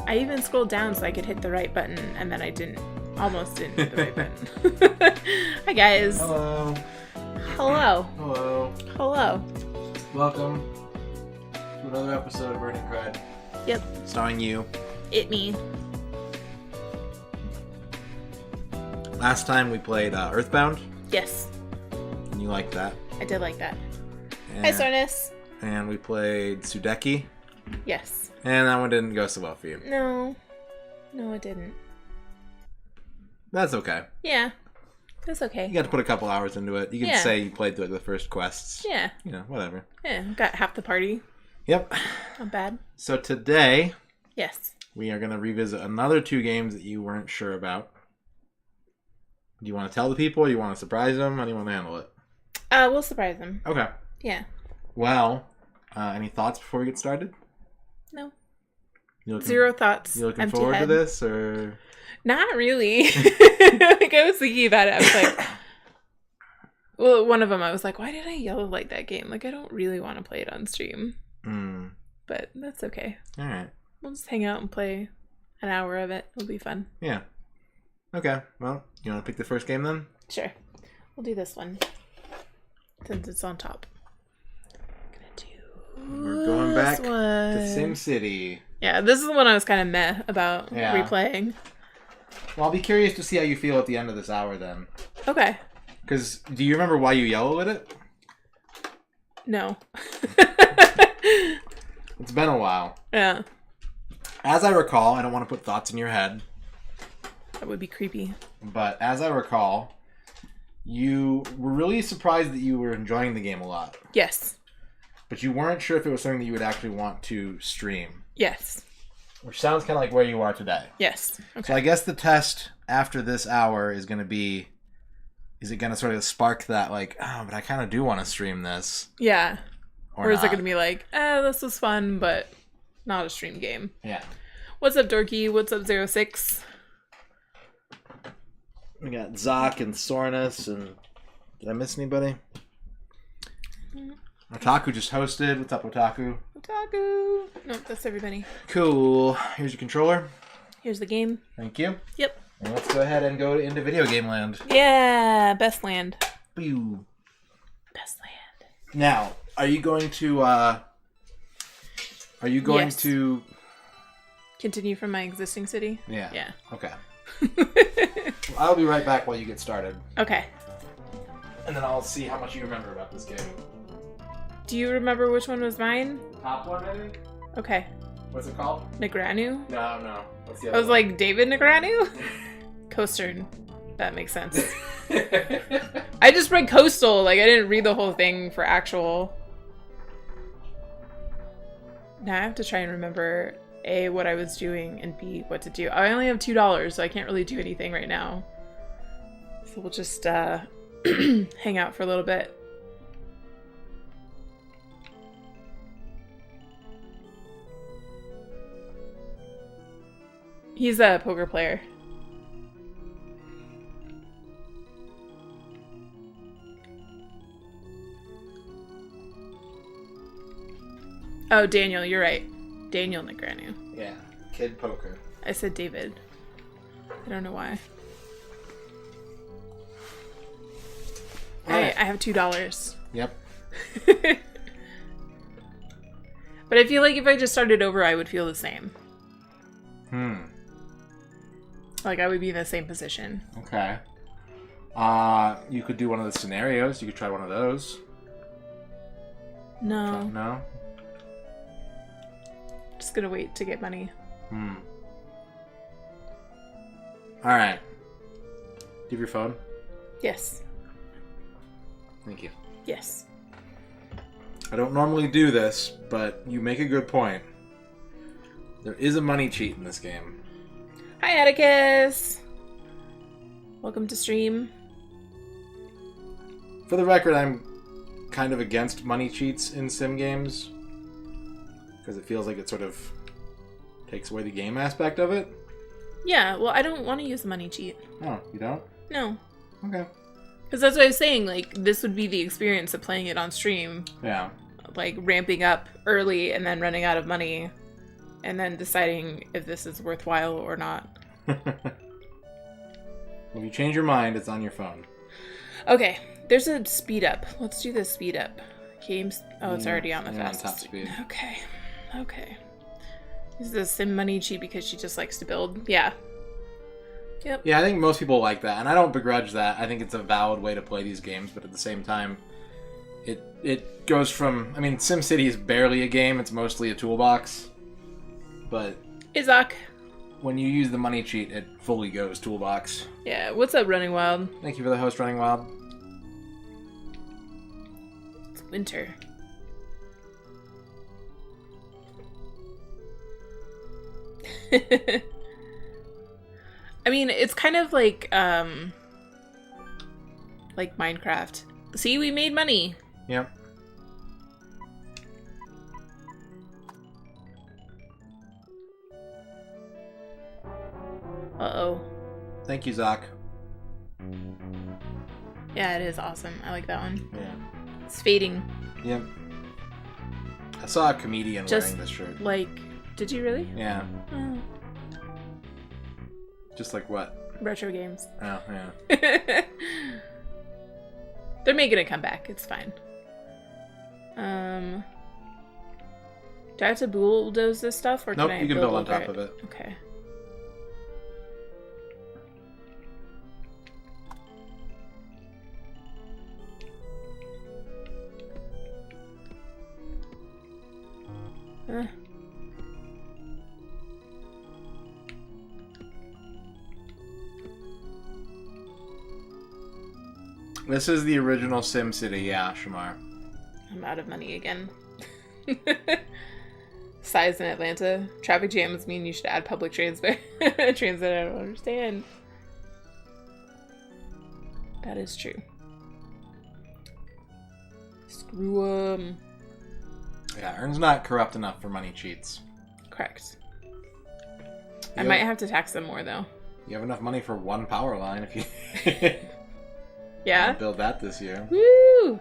I even scrolled down so I could hit the right button, and then I didn't. Almost didn't hit the right button. Hi, guys. Hello. Hello. Hello. Hello. Welcome to another episode of ERNing Cred. Yep. Starring you. Me. Last time we played Earthbound, Yes. and you liked that. I did like that. And, Hi, Sarnis. And we played Sudeki, Yes. and that one didn't go so well for you. No. No, it didn't. That's okay. Yeah. It's okay. You got to put a couple hours into it. You can Yeah. say you played through the first quests. Yeah. You know, whatever. Yeah. Got half the party. Yep. Not bad. So today, Yes. we are going to revisit another 2 games that you weren't sure about. Do you want to tell the people? Or you want to surprise them? How do you want to handle it? We'll surprise them. Okay. Yeah. Well, any thoughts before we get started? No. You looking, Zero thoughts. You looking Empty forward head. to this, or? Not really. Like, I was thinking about it. I was like, well, one of them, I was like, why did I yell like that game? Like, I don't really want to play it on stream. But that's okay. All right. We'll just hang out and play an hour of it. It'll be fun. Yeah. Okay. Well, you want to pick the first game then? Sure. We'll do this one. Since it's on top. We're going back to SimCity. Yeah, this is the one I was kind of meh about replaying. Well, I'll be curious to see how you feel at the end of this hour then. Okay. Because, do you remember why you yelled at it? No. It's been a while. Yeah. As I recall, I don't want to put thoughts in your head, That would be creepy. but as I recall, you were really surprised that you were enjoying the game a lot. Yes. But you weren't sure if it was something that you would actually want to stream. Yes. Which sounds kind of like where you are today. Yes. Okay. So I guess the test after this hour is going to be, is it going to sort of spark that, like, oh, but I kind of do want to stream this? Yeah. Or is it not? going to be like, this was fun, but not a stream game? Yeah. What's up, Dorky? What's up, 06? We got Zoc and Sornus, and did I miss anybody? Otaku just hosted. What's up, Otaku? Otaku. Nope, that's everybody. Cool. Here's your controller. Here's the game. Thank you. Yep. And let's go ahead and go into video game land. Yeah, best land. Pew. Best land. Now, are you going to, Yes. to... Continue from my existing city? Yeah. Yeah. Okay. I'll be right back while you get started. Okay. And then I'll see how much you remember about this game. Do you remember which one was mine? Top one, I think? Okay. What's it called? Negranu? No. What's the I other was like, David Negranu? Coastern. That makes sense. I just read Coastal. Like, I didn't read the whole thing for actual. Now I have to try and remember A, what I was doing, and B, what to do. I only have $2, so I can't really do anything right now. So we'll just hang out for a little bit. He's a poker player. Oh, Daniel, you're right. Daniel Negranu. Yeah. Kid Poker. I said David. I don't know why. Alright. I have $2. Yep. But I feel like if I just started over, I would feel the same. Like, I would be in the same position. Okay. You could do one of the scenarios. You could try one of those. No. No? Just gonna wait to get money. Alright. Do you have your phone? Yes. Thank you. Yes. I don't normally do this, but you make a good point. There is a money cheat in this game. Hi, Atticus! Welcome to stream. For the record, I'm kind of against money cheats in sim games. Because it feels like it sort of takes away the game aspect of it. Yeah, well, I don't want to use the money cheat. Oh, you don't? No. Okay. Because that's what I was saying, like, this would be the experience of playing it on stream. Yeah. Like, ramping up early and then running out of money and then deciding if this is worthwhile or not. If you change your mind, it's on your phone. Okay, there's a speed up. Let's do the speed up. Games. Oh, it's already on the fastest. On top speed. Okay. Is the sim money cheap because she just likes to build? Yeah. Yep. Yeah, I think most people like that, and I don't begrudge that. I think it's a valid way to play these games, but at the same time, it goes from... I mean, SimCity is barely a game. It's mostly a toolbox. But... Izak. When you use the money cheat, it fully goes toolbox. Yeah, what's up, Running Wild? Thank you for the host, Running Wild. It's winter. I mean, it's kind of like Minecraft. See, we made money. Yep. Uh-oh. Thank you, Zach. Yeah, it is awesome. I like that one. Yeah. It's fading. Yep. I saw a comedian wearing this shirt. Like, did you really? Yeah. Oh. Just like what? Retro games. Oh, yeah. They're making a comeback. It's fine. Do I have to bulldoze this stuff, or nope, can I you can build on top it? of it. Okay. This is the original SimCity, yeah, Shamar. I'm out of money again. Size in Atlanta. Traffic jams mean you should add public transit. Transit, I don't understand. That is true. Screw 'em. Yeah, Earn's not corrupt enough for money cheats. Correct. I might have to tax them more, though. You have enough money for one power line if you... Yeah? build that this year. Woo!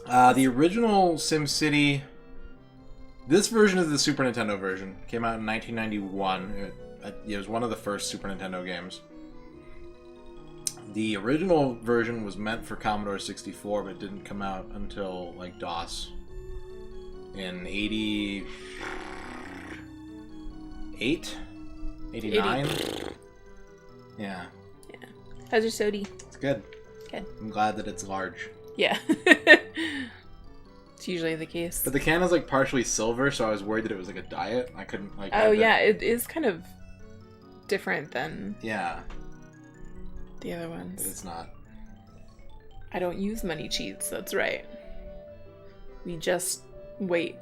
The original SimCity... This version is the Super Nintendo version. Came out in 1991. It was one of the first Super Nintendo games. The original version was meant for Commodore 64, but it didn't come out until, like, DOS. In 88? 89? Yeah. How's your sody? It's good. Good. I'm glad that it's large. Yeah. It's usually the case. But the can is, like, partially silver, so I was worried that it was, like, a diet. I couldn't, like... Oh, yeah, it is kind of different than... Yeah. The other ones. But it's not. I don't use money cheats, that's right. We just wait.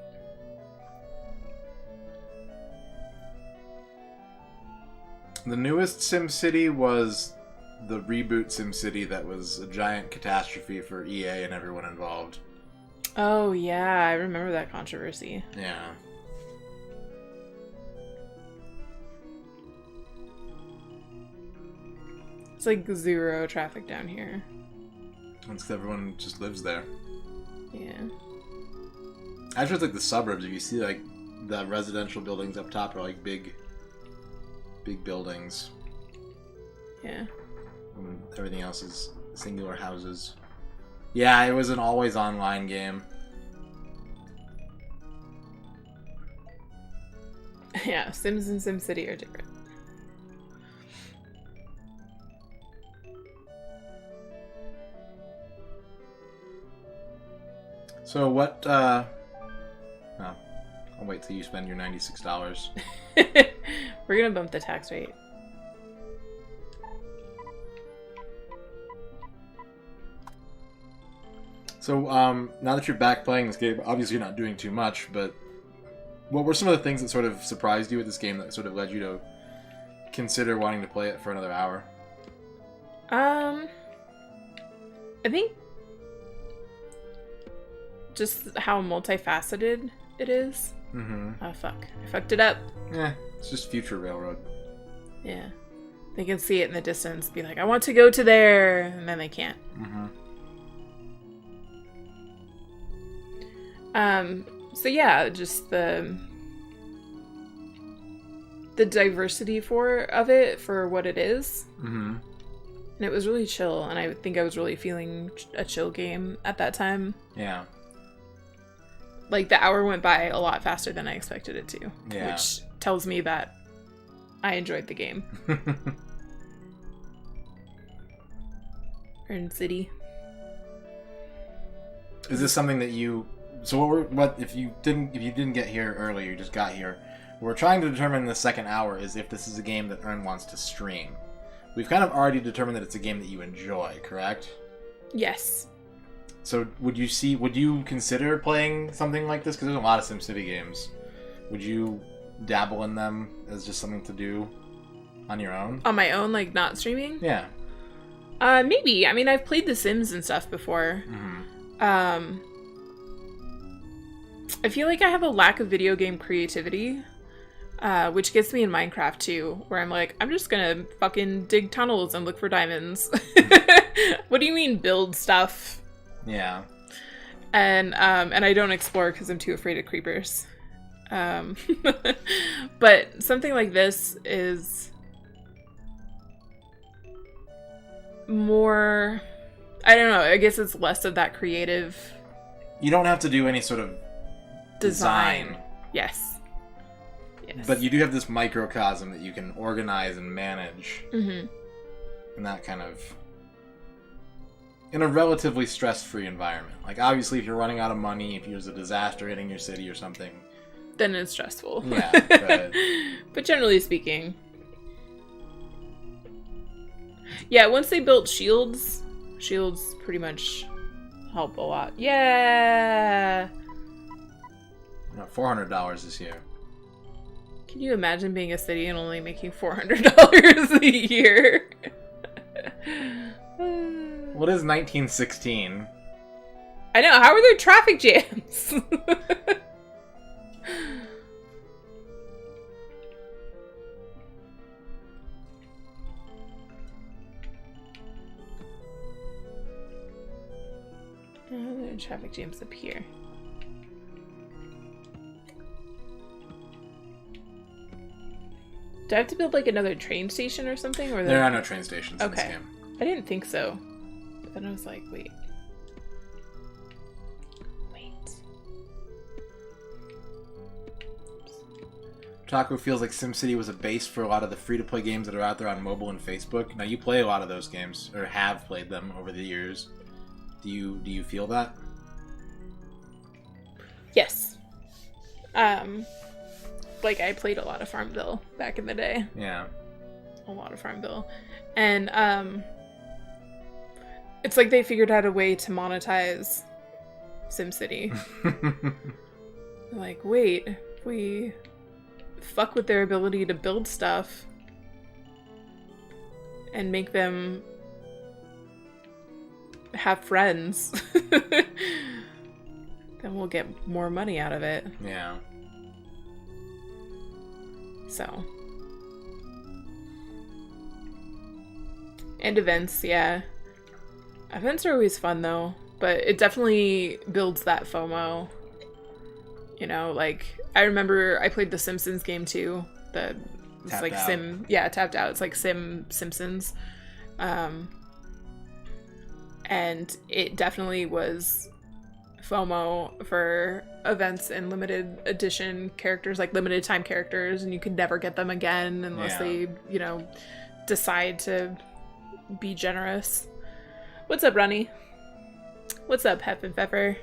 The newest SimCity was the reboot SimCity that was a giant catastrophe for EA and everyone involved. Oh, yeah, I remember that controversy. Yeah. It's like zero traffic down here. It's everyone just lives there. Yeah. Actually, it's like the suburbs. If you see, like, the residential buildings up top are, like, big buildings. Yeah. And everything else is singular houses. Yeah, it was an always online game. Yeah, Sims and SimCity are different. So what, oh, I'll wait till you spend your $96. We're gonna bump the tax rate. So, now that you're back playing this game, obviously you're not doing too much, but what were some of the things that sort of surprised you with this game that sort of led you to consider wanting to play it for another hour? I think just how multifaceted it is. Mm-hmm. Oh, fuck. I fucked it up. Yeah, it's just Future Railroad. Yeah. They can see it in the distance, be like, I want to go to there, and then they can't. Mm-hmm. So yeah, just the diversity of it for what it is. Mm-hmm. And it was really chill, and I think I was really feeling a chill game at that time. Yeah. Like, the hour went by a lot faster than I expected it to. Yeah. Which tells me that I enjoyed the game. ERNing City. Is this something that you... So what if you didn't get here early, you just got here, what we're trying to determine in the second hour is if this is a game that Ern wants to stream. We've kind of already determined that it's a game that you enjoy, correct? Yes. So would you consider playing something like this? Because there's a lot of SimCity games. Would you dabble in them as just something to do on your own? On my own, like, not streaming? Yeah. Maybe. I mean, I've played The Sims and stuff before. Mm-hmm. I feel like I have a lack of video game creativity, which gets me in Minecraft too, where I'm like, I'm just gonna fucking dig tunnels and look for diamonds. What do you mean build stuff? Yeah. And I don't explore because I'm too afraid of creepers. But something like this is more, I don't know, I guess it's less of that creative. You don't have to do any sort of design. Yes. But you do have this microcosm that you can organize and manage. Mm-hmm. And that kind of... in a relatively stress-free environment. Like, obviously, if you're running out of money, if there's a disaster hitting your city or something... then it's stressful. Yeah, but generally speaking... yeah, once they built shields pretty much help a lot. Yeah! $400 this year. Can you imagine being a city and only making $400 a year? What is 1916? I know, how are there traffic jams? Oh, there are traffic jams up here. Do I have to build, like, another train station or something? Or There are no train stations in this Okay. game. I didn't think so. But then I was like, wait. Taco feels like SimCity was a base for a lot of the free-to-play games that are out there on mobile and Facebook. Now, you play a lot of those games, or have played them over the years. Do you feel that? Yes. Like, I played a lot of Farmville back in the day. Yeah. A lot of Farmville. And, it's like they figured out a way to monetize SimCity. Like, wait, if we fuck with their ability to build stuff and make them have friends, then we'll get more money out of it. Yeah. So. And events, yeah. Events are always fun, though. But it definitely builds that FOMO. You know, like, I remember I played the Simpsons game, too. It's Tapped like Out. Tapped Out. It's like Simpsons. And it definitely was FOMO for events and limited edition characters, like limited time characters, and you could never get them again unless they, you know, decide to be generous. What's up, Ronnie? What's up, Hef and Pfeffer?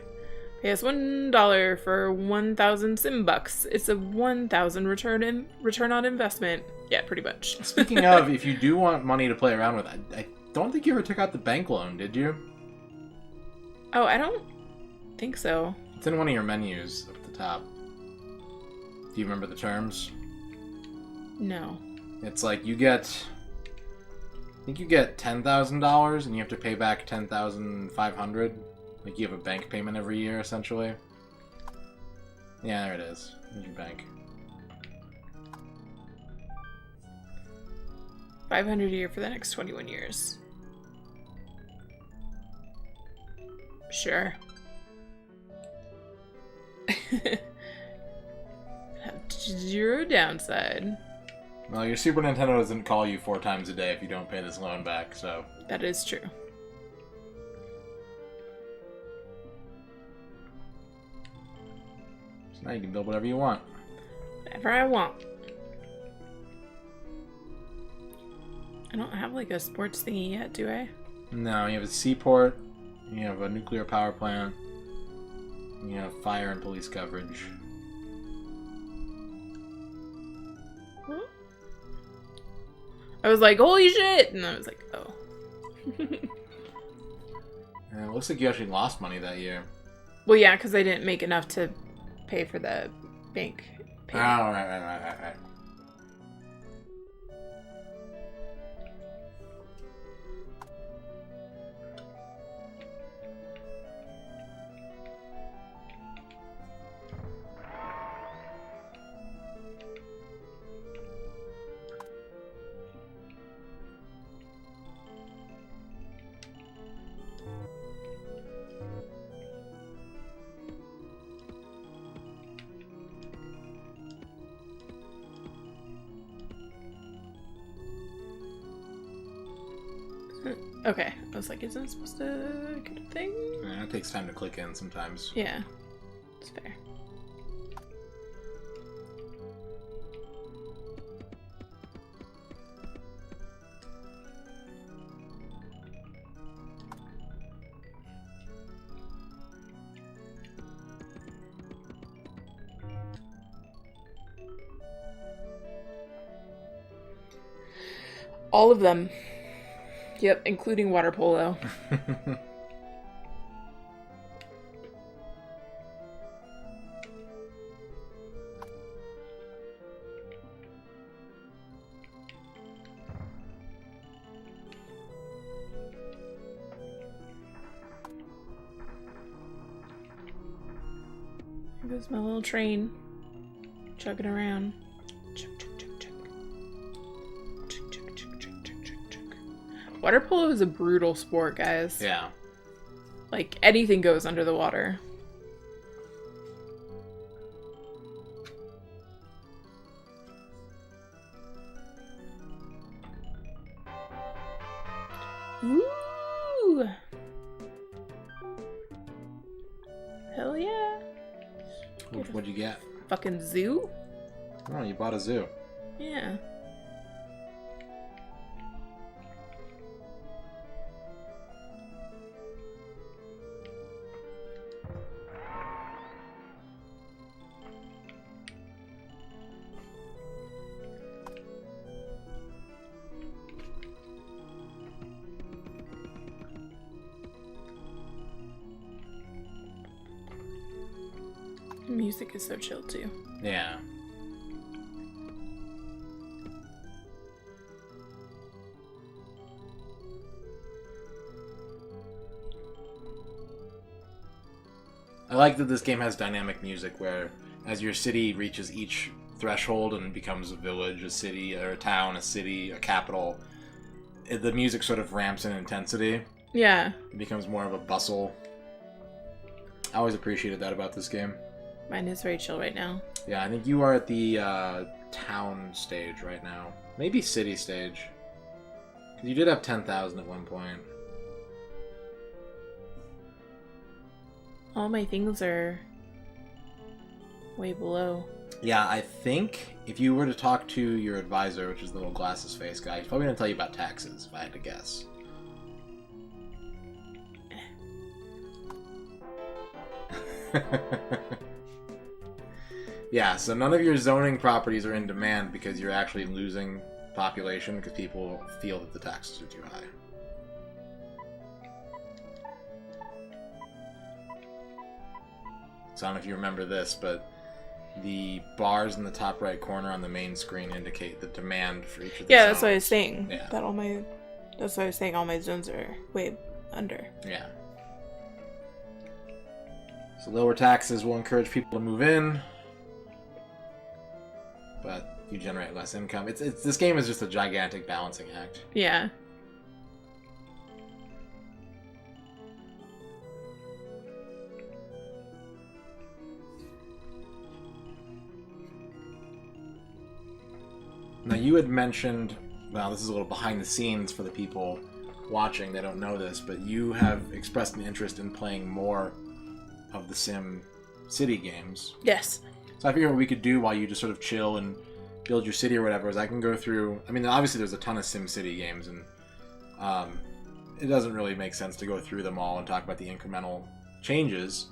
Pay us $1 for 1,000 sim bucks. It's a 1,000 return on investment. Yeah, pretty much. Speaking of, if you do want money to play around with, I don't think you ever took out the bank loan, did you? Oh, I don't think so. It's in one of your menus up at the top. Do you remember the terms? No. It's like you get... I think you get $10,000 and you have to pay back $10,500. Like you have a bank payment every year, essentially. Yeah, there it is. There's your bank. $500 a year for the next 21 years. Sure. Have zero downside. Well, your Super Nintendo doesn't call you 4 times a day if you don't pay this loan back, so... That is true. So now you can build whatever you want. Whatever I want. I don't have like a sports thingy yet, do I? No, you have a seaport, you have a nuclear power plant, you have fire and police coverage. I was like, holy shit! And I was like, oh. And it looks like you actually lost money that year. Well, yeah, because I didn't make enough to pay for the bank payment. Oh, right. Okay. I was like, isn't it supposed to get a thing? Yeah, it takes time to click in sometimes. Yeah. It's fair. All of them. Yep, including water polo. Here goes my little train. Chugging around. Chug, chug, chug, chug. Chug, chug, chug, chug, chug, chug, chug. Water polo is a brutal sport, guys. Yeah. Like, anything goes under the water. Ooh! Hell yeah. What'd you get? Fucking zoo? Oh, you bought a zoo. Yeah. Music is so chill too. Yeah. I like that this game has dynamic music where as your city reaches each threshold and becomes a village, a city, or a town, a city, a capital, the music sort of ramps in intensity. Yeah. It becomes more of a bustle. I always appreciated that about this game. Mine is very chill right now. Yeah, I think you are at the town stage right now. Maybe city stage. 'Cause you did have 10,000 at one point. All my things are way below. Yeah, I think if you were to talk to your advisor, which is the little glasses face guy, he's probably going to tell you about taxes, if I had to guess. Yeah, so none of your zoning properties are in demand because you're actually losing population because people feel that the taxes are too high. So I don't know if you remember this, but the bars in the top right corner on the main screen indicate the demand for each of the Yeah, zones. that's what I was saying. Yeah. That's what I was saying. All my zones are way under. Yeah. So lower taxes will encourage people to move in, but you generate less income. It's this game is just a gigantic balancing act. Yeah. Now, you had mentioned, well, this is a little behind the scenes for the people watching. They don't know this, but you have expressed an interest in playing more of the SimCity games. Yes. So I figured what we could do while you just sort of chill and build your city or whatever is I can go through... I mean, obviously there's a ton of SimCity games, and it doesn't really make sense to go through them all and talk about the incremental changes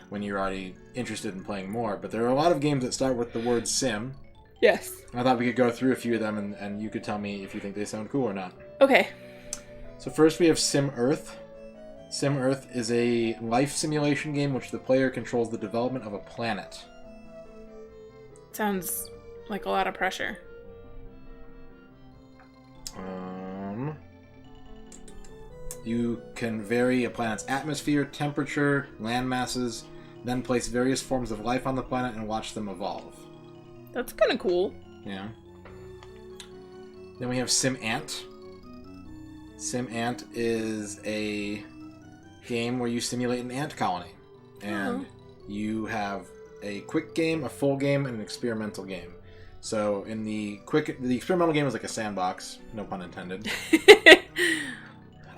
when you're already interested in playing more. But there are a lot of games that start with the word sim. Yes. I thought we could go through a few of them, and you could tell me if you think they sound cool or not. Okay. So first we have Sim Earth. Sim Earth is a life simulation game which the player controls the development of a planet. Sounds like a lot of pressure. You can vary a planet's atmosphere, temperature, land masses, then place various forms of life on the planet and watch them evolve. That's kind of cool. Yeah. Then we have Sim Ant. Sim Ant is a game where you simulate an ant colony. And you have a quick game, a full game, and an experimental game. So in the experimental game is like a sandbox, no pun intended.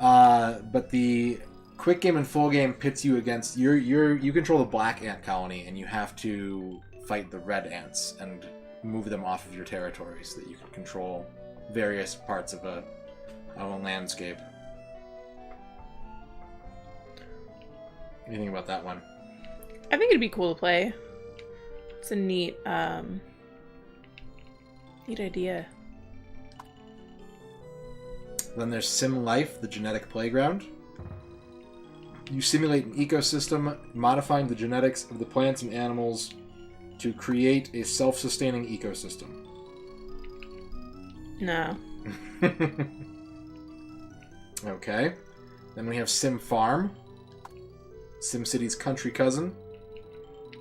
But the quick game and full game pits you against you control the black ant colony, and you have to fight the red ants and move them off of your territory so that you can control various parts of a landscape. What do you think about that one? I think it'd be cool to play. It's a neat idea. Then there's Sim Life, the genetic playground. You simulate an ecosystem, modifying the genetics of the plants and animals to create a self-sustaining ecosystem. No. Okay. Then we have Sim Farm, SimCity's country cousin.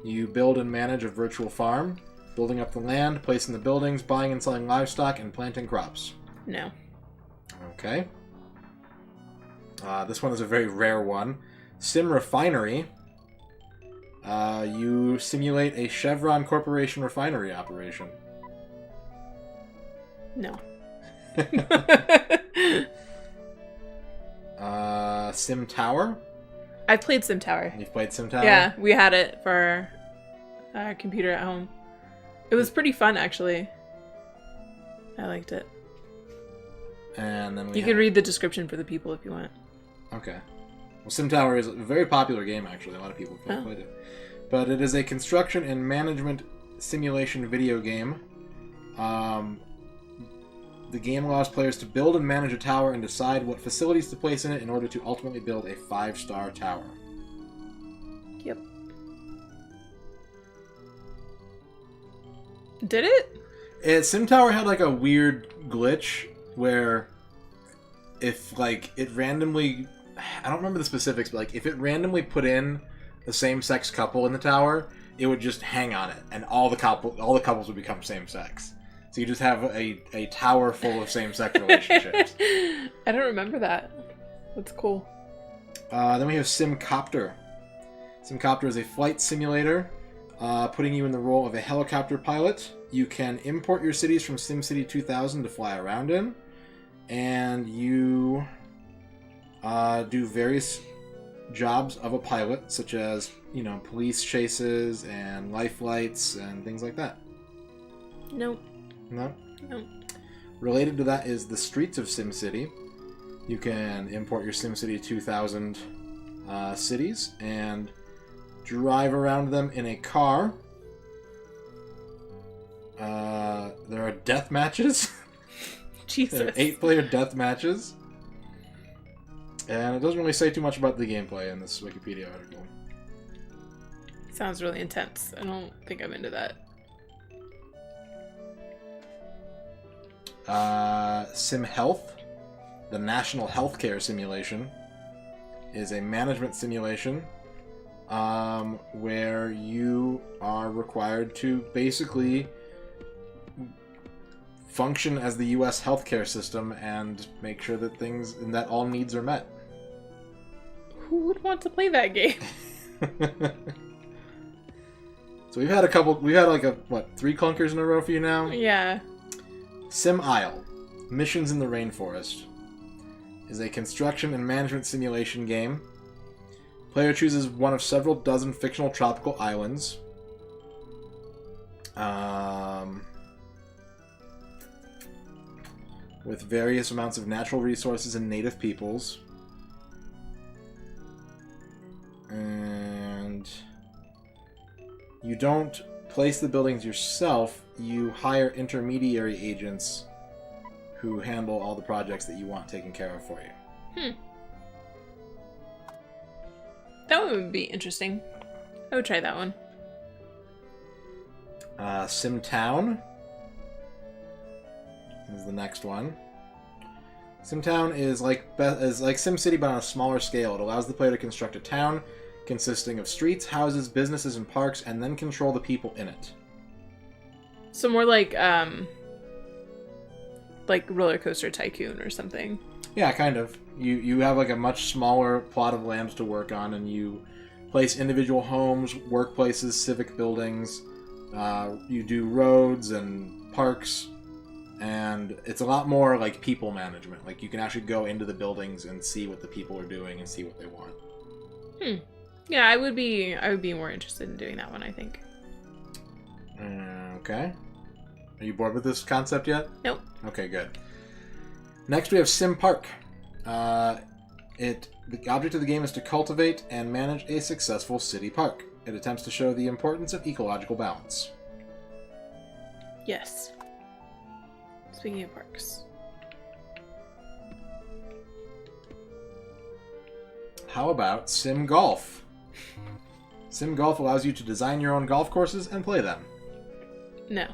You build and manage a virtual farm, building up the land, placing the buildings, buying and selling livestock, and planting crops. No. Okay. This one is a very rare one. Sim Refinery. You simulate a Chevron Corporation refinery operation. No. Sim Tower. I've played Sim Tower. You've played Sim Tower? Yeah, we had it for our computer at home. It was pretty fun, actually. I liked it. And then you can read the description for the people if you want. Okay. Well, Sim Tower is a very popular game, actually. A lot of people have played it. But it is a construction and management simulation video game. The game allows players to build and manage a tower and decide what facilities to place in it in order to ultimately build a 5-star tower. Yep. Did it? Sim Tower had like a weird glitch where if like it randomly, I don't remember the specifics, but like if it randomly put in the same-sex couple in the tower, it would just hang on it, and all the couples would become same-sex. So you just have a tower full of same-sex relationships. I don't remember that. That's cool. Then we have SimCopter. SimCopter is a flight simulator, putting you in the role of a helicopter pilot. You can import your cities from SimCity 2000 to fly around in, and you do various jobs of a pilot, such as, police chases and life flights and things like that. Nope. No? Nope. Related to that is the streets of SimCity. You can import your SimCity 2000 cities and drive around them in a car. There are death matches. Jesus. There are 8-player death matches. And it doesn't really say too much about the gameplay in this Wikipedia article. Sounds really intense. I don't think I'm into that. Sim Health, the National Healthcare Simulation, is a management simulation where you are required to basically function as the U.S. healthcare system and make sure that all needs are met. Who would want to play that game? So we've had 3 clunkers in a row for you now? Yeah. Sim Isle, Missions in the Rainforest, is a construction and management simulation game. Player chooses one of several dozen fictional tropical islands. With various amounts of natural resources and native peoples. And you don't place the buildings yourself, you hire intermediary agents who handle all the projects that you want taken care of for you. That one would be interesting. I would try that one. Sim Town is the next one. SimTown is like SimCity, but on a smaller scale. It allows the player to construct a town consisting of streets, houses, businesses, and parks, and then control the people in it. So more like Roller Coaster Tycoon or something. Yeah, kind of. You have like a much smaller plot of land to work on, and you place individual homes, workplaces, civic buildings. You do roads and parks. And it's a lot more like people management. Like you can actually go into the buildings and see what the people are doing and see what they want. Yeah, I would be more interested in doing that one, I think. Okay. Are you bored with this concept yet? Nope. Okay, good. Next we have Sim Park. The object of the game is to cultivate and manage a successful city park. It attempts to show the importance of ecological balance. Yes. Speaking of parks. How about Sim Golf? Sim Golf allows you to design your own golf courses and play them. No.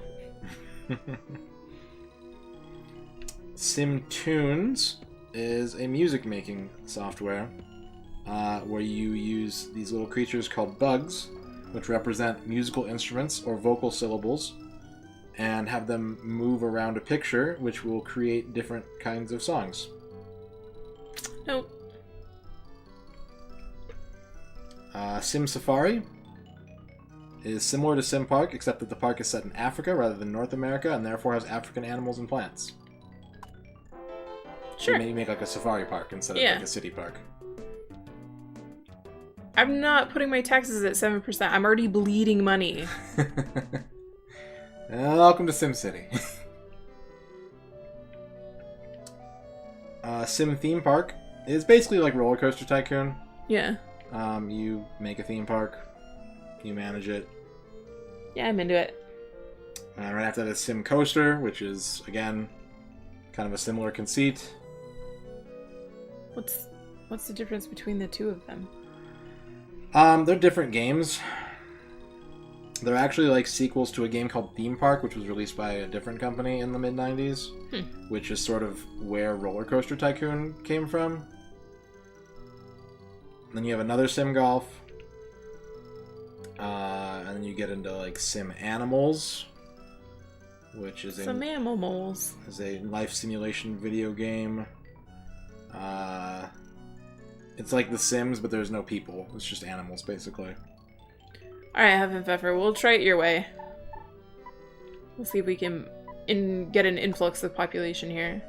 Sim Tunes is a music making software where you use these little creatures called bugs, which represent musical instruments or vocal syllables, and have them move around a picture, which will create different kinds of songs. Nope. Sim Safari is similar to Sim Park, except that the park is set in Africa rather than North America, and therefore has African animals and plants. Sure. So you make like a safari park instead of like a city park. I'm not putting my taxes at 7%. I'm already bleeding money. Welcome to SimCity. Sim Theme Park is basically like Roller Coaster Tycoon. Yeah. You make a theme park, you manage it. Yeah, I'm into it. And right after that is Sim Coaster, which is, again, kind of a similar conceit. What's the difference between the two of them? They're different games. They're actually like sequels to a game called Theme Park, which was released by a different company in the mid-90s, which is sort of where Roller Coaster Tycoon came from. And then you have another Sim Golf. And then you get into like Sim Animals, which is Some animals. is a life simulation video game. It's like The Sims, but there's no people. It's just animals, basically. Alright, Heaven Pfeffer, we'll try it your way. We'll see if we can get an influx of population here.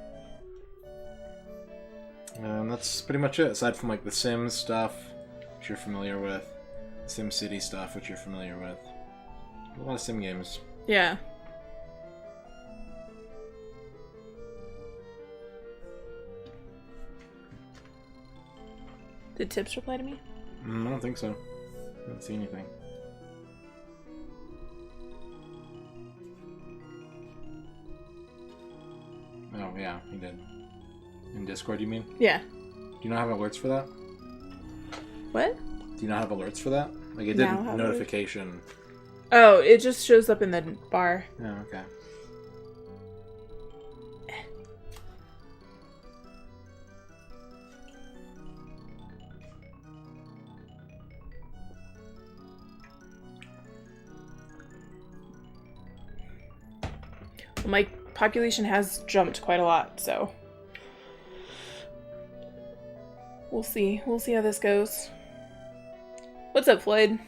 And that's pretty much it, aside from like the Sims stuff, which you're familiar with. SimCity stuff, which you're familiar with. A lot of Sim games. Yeah. Did Tips reply to me? I don't think so. I didn't see anything. Oh, yeah, he did. In Discord, you mean? Yeah. Do you not have alerts for that? What? Do you not have alerts for that? Like, it didn't notification. Oh, it just shows up in the bar. Oh, okay. Well, my population has jumped quite a lot, so we'll see. We'll see how this goes. What's up, Floyd?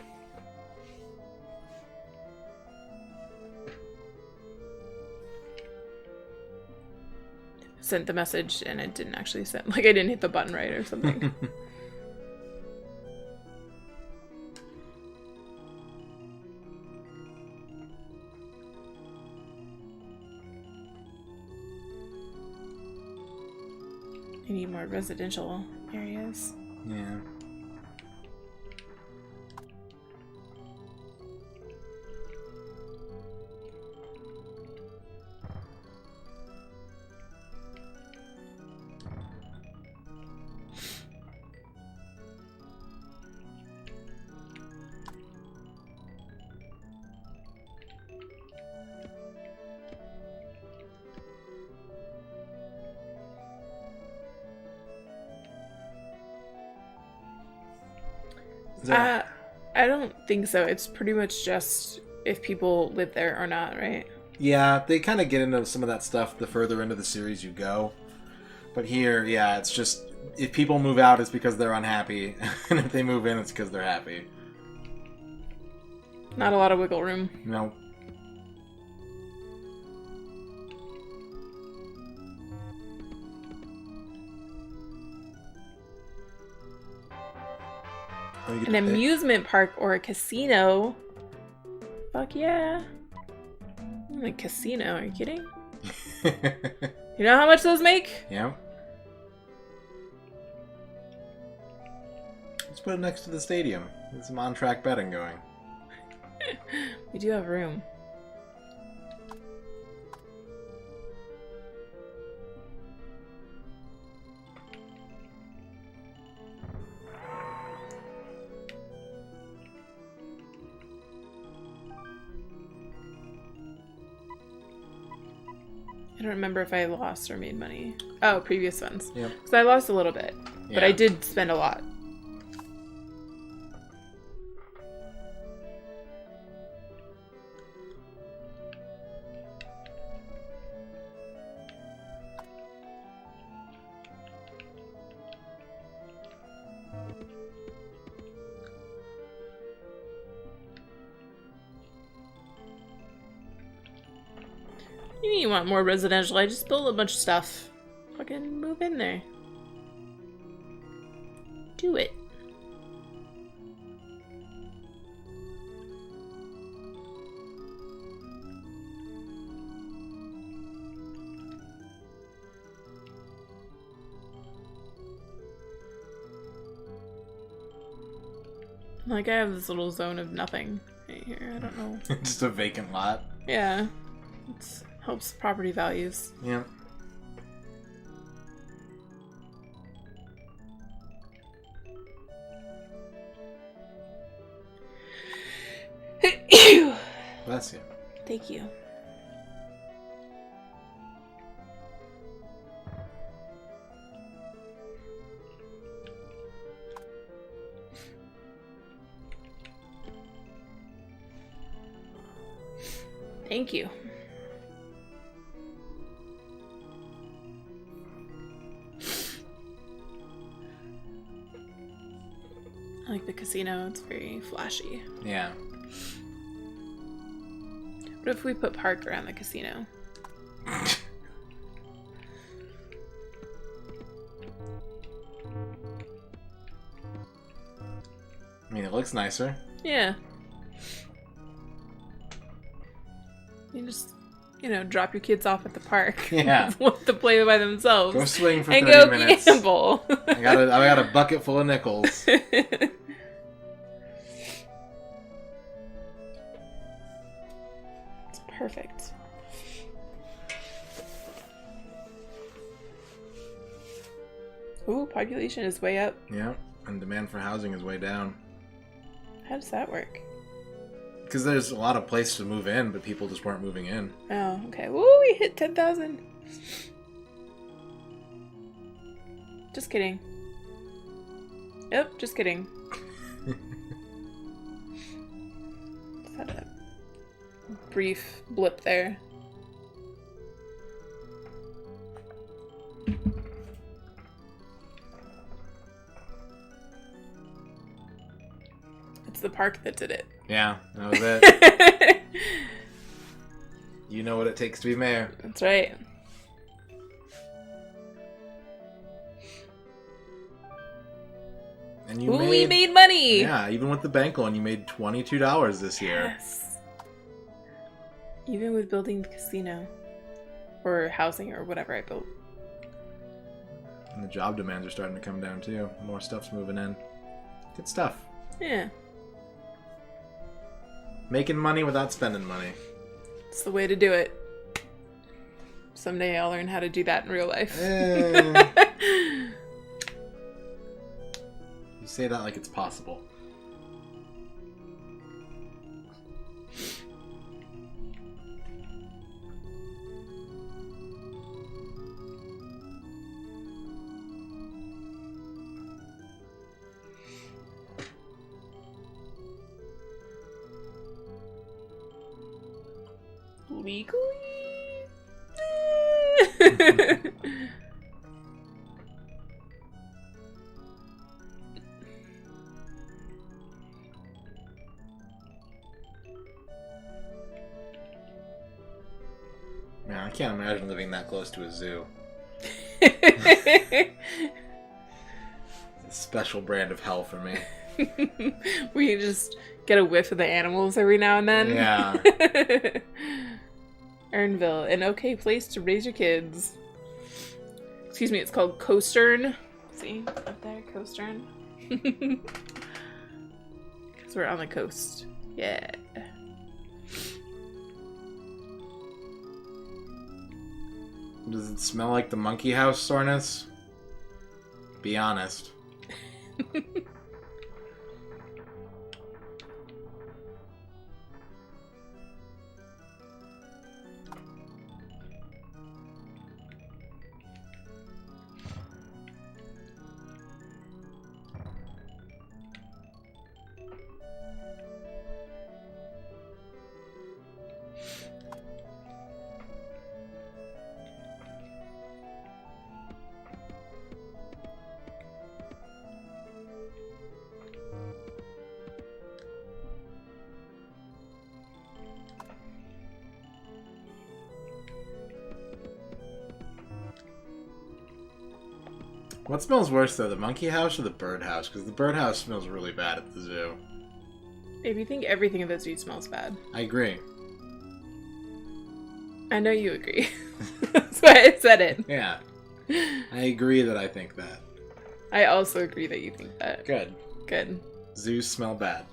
sent the message and it didn't actually send. Like, I didn't hit the button right or something. I need more residential areas. Yeah. I don't think so. It's pretty much just if people live there or not, right? Yeah, they kind of get into some of that stuff the further into the series you go. But here, yeah, it's just if people move out, it's because they're unhappy, and if they move in, it's because they're happy. Not a lot of wiggle room. No. An amusement park or a casino. Fuck yeah. A casino, are you kidding? You know how much those make? Yeah. Let's put it next to the stadium. There's some on-track betting going. We do have room. I don't remember if I lost or made money. Oh, previous ones. Yep. So I lost a little bit, but I did spend a lot. You want more residential? I just built a bunch of stuff. Fucking move in there. Do it. Like, I have this little zone of nothing right here. I don't know. Just a vacant lot. Yeah. It helps property values. Yeah. Bless you. Thank you. Thank you. I like the casino. It's very flashy. Yeah. What if we put park around the casino? I mean, it looks nicer. Yeah. You just, drop your kids off at the park. Yeah. To play by themselves. Go swing for and 30 go minutes. Gamble. I got a bucket full of nickels. It's perfect. Ooh, population is way up. Yeah, and demand for housing is way down. How does that work? Because there's a lot of places to move in, but people just weren't moving in. Oh, okay. Woo, we hit 10,000. Just kidding. Yep, just kidding. Just had a brief blip there. It's the park that did it. Yeah, that was it. You know what it takes to be mayor. That's right. And we made money! Yeah, even with the bank loan, you made $22 this year. Yes. Even with building the casino. Or housing or whatever I built. And the job demands are starting to come down too. More stuff's moving in. Good stuff. Yeah. Making money without spending money. It's the way to do it. Someday I'll learn how to do that in real life. You say that like it's possible. Legally? Man, I can't imagine living that close to a zoo. It's a special brand of hell for me. Where you just get a whiff of the animals every now and then. Yeah. Ernville, an okay place to raise your kids. Excuse me, it's called Coastern. See, up there, Coastern. Because we're on the coast. Yeah. Does it smell like the monkey house, Soreness? Be honest. What smells worse, though, the monkey house or the bird house? Because the bird house smells really bad at the zoo. If you think everything at the zoo smells bad. I agree. I know you agree. That's why I said it. Yeah. I agree that I think that. I also agree that you think that. Good. Good. Zoos smell bad.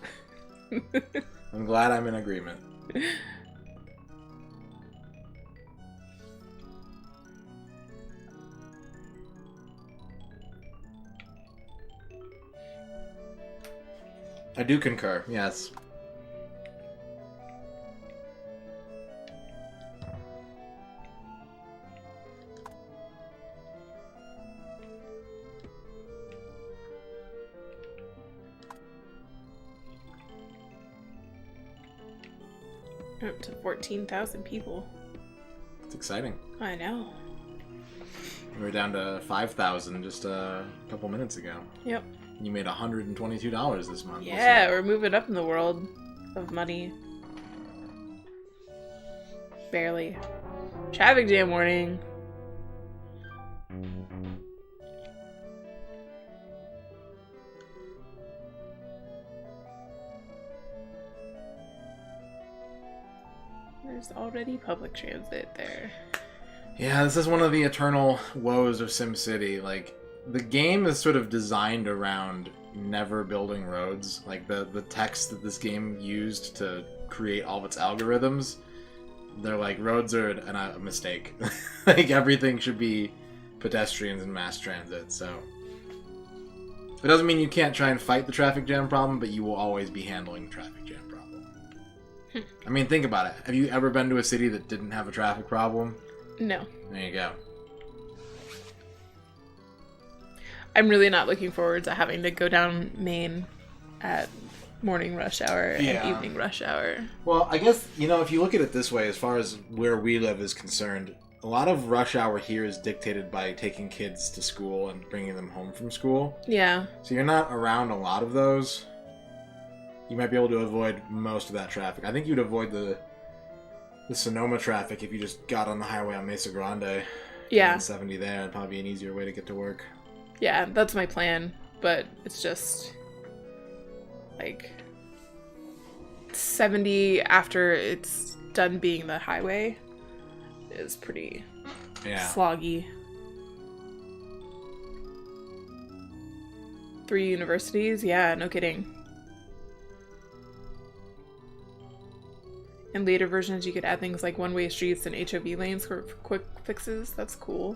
I'm glad I'm in agreement. I do concur, yes. We're up to 14,000 people. It's exciting. I know. We were down to 5,000 just a couple minutes ago. Yep. You made $122 this month. Yeah, we're moving up in the world of money. Barely. Traffic jam warning. There's already public transit there. Yeah, this is one of the eternal woes of SimCity. Like, the game is sort of designed around never building roads. Like, the text that this game used to create all of its algorithms, they're like, roads are a mistake. Like, everything should be pedestrians and mass transit, so... It doesn't mean you can't try and fight the traffic jam problem, but you will always be handling the traffic jam problem. I mean, think about it. Have you ever been to a city that didn't have a traffic problem? No. There you go. I'm really not looking forward to having to go down Main at morning rush hour and evening rush hour. Well, I guess, if you look at it this way, as far as where we live is concerned, a lot of rush hour here is dictated by taking kids to school and bringing them home from school. Yeah. So you're not around a lot of those. You might be able to avoid most of that traffic. I think you'd avoid the Sonoma traffic if you just got on the highway on Mesa Grande. Yeah. 70 there. It'd probably be an easier way to get to work. Yeah, that's my plan. but it's just like 70 after it's done being the highway is pretty sloggy. 3 universities? Yeah, no kidding. In later versions, you could add things like one-way streets and HOV lanes for quick fixes. That's cool.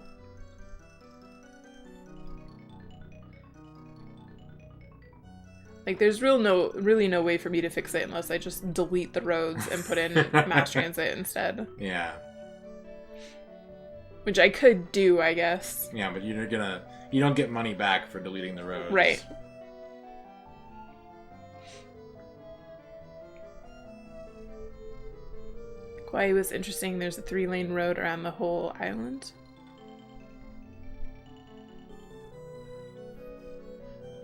Like, there's really no way for me to fix it unless I just delete the roads and put in mass transit instead. Yeah. Which I could do, I guess. Yeah, but you don't get money back for deleting the roads. Right. Kauai was interesting. There's a 3-lane road around the whole island.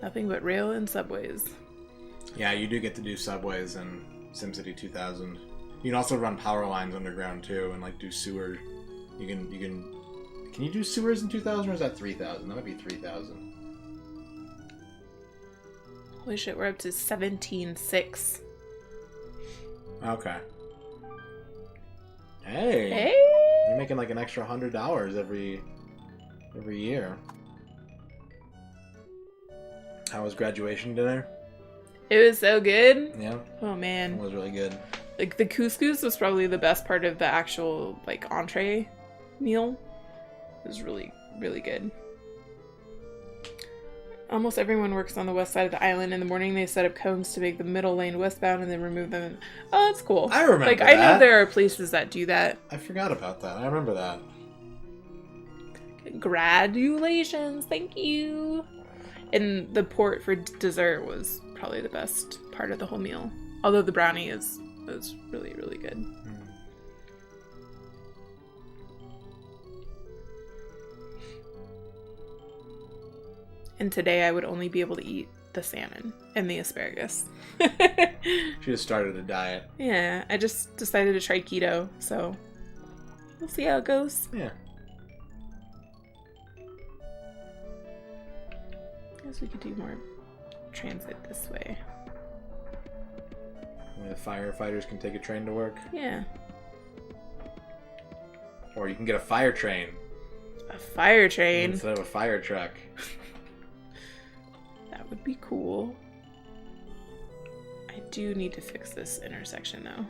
Nothing but rail and subways. Yeah, you do get to do subways in SimCity 2000. You can also run power lines underground too, and like do sewer. Can you do sewers in 2000 or is that 3000? That might be 3000. Holy shit, we're up to 17.6. Okay. Hey. You're making like an extra $100 every year. How was graduation dinner? It was so good. Yeah. Oh man. It was really good. Like the couscous was probably the best part of the actual like entree meal. It was really, really good. Almost everyone works on the west side of the island. In the morning, they set up cones to make the middle lane westbound and then remove them. Oh, that's cool. I remember that. I know there are places that do that. I forgot about that. I remember that. Congratulations. Thank you. And the port for dessert was probably the best part of the whole meal. Although the brownie was really, really good. Mm. And today I would only be able to eat the salmon and the asparagus. She just started a diet. Yeah, I just decided to try keto, so we'll see how it goes. Yeah. I guess we could do more transit this way. The firefighters can take a train to work. Yeah. Or you can get a fire train. A fire train? Instead of a fire truck. That would be cool. I do need to fix this intersection though.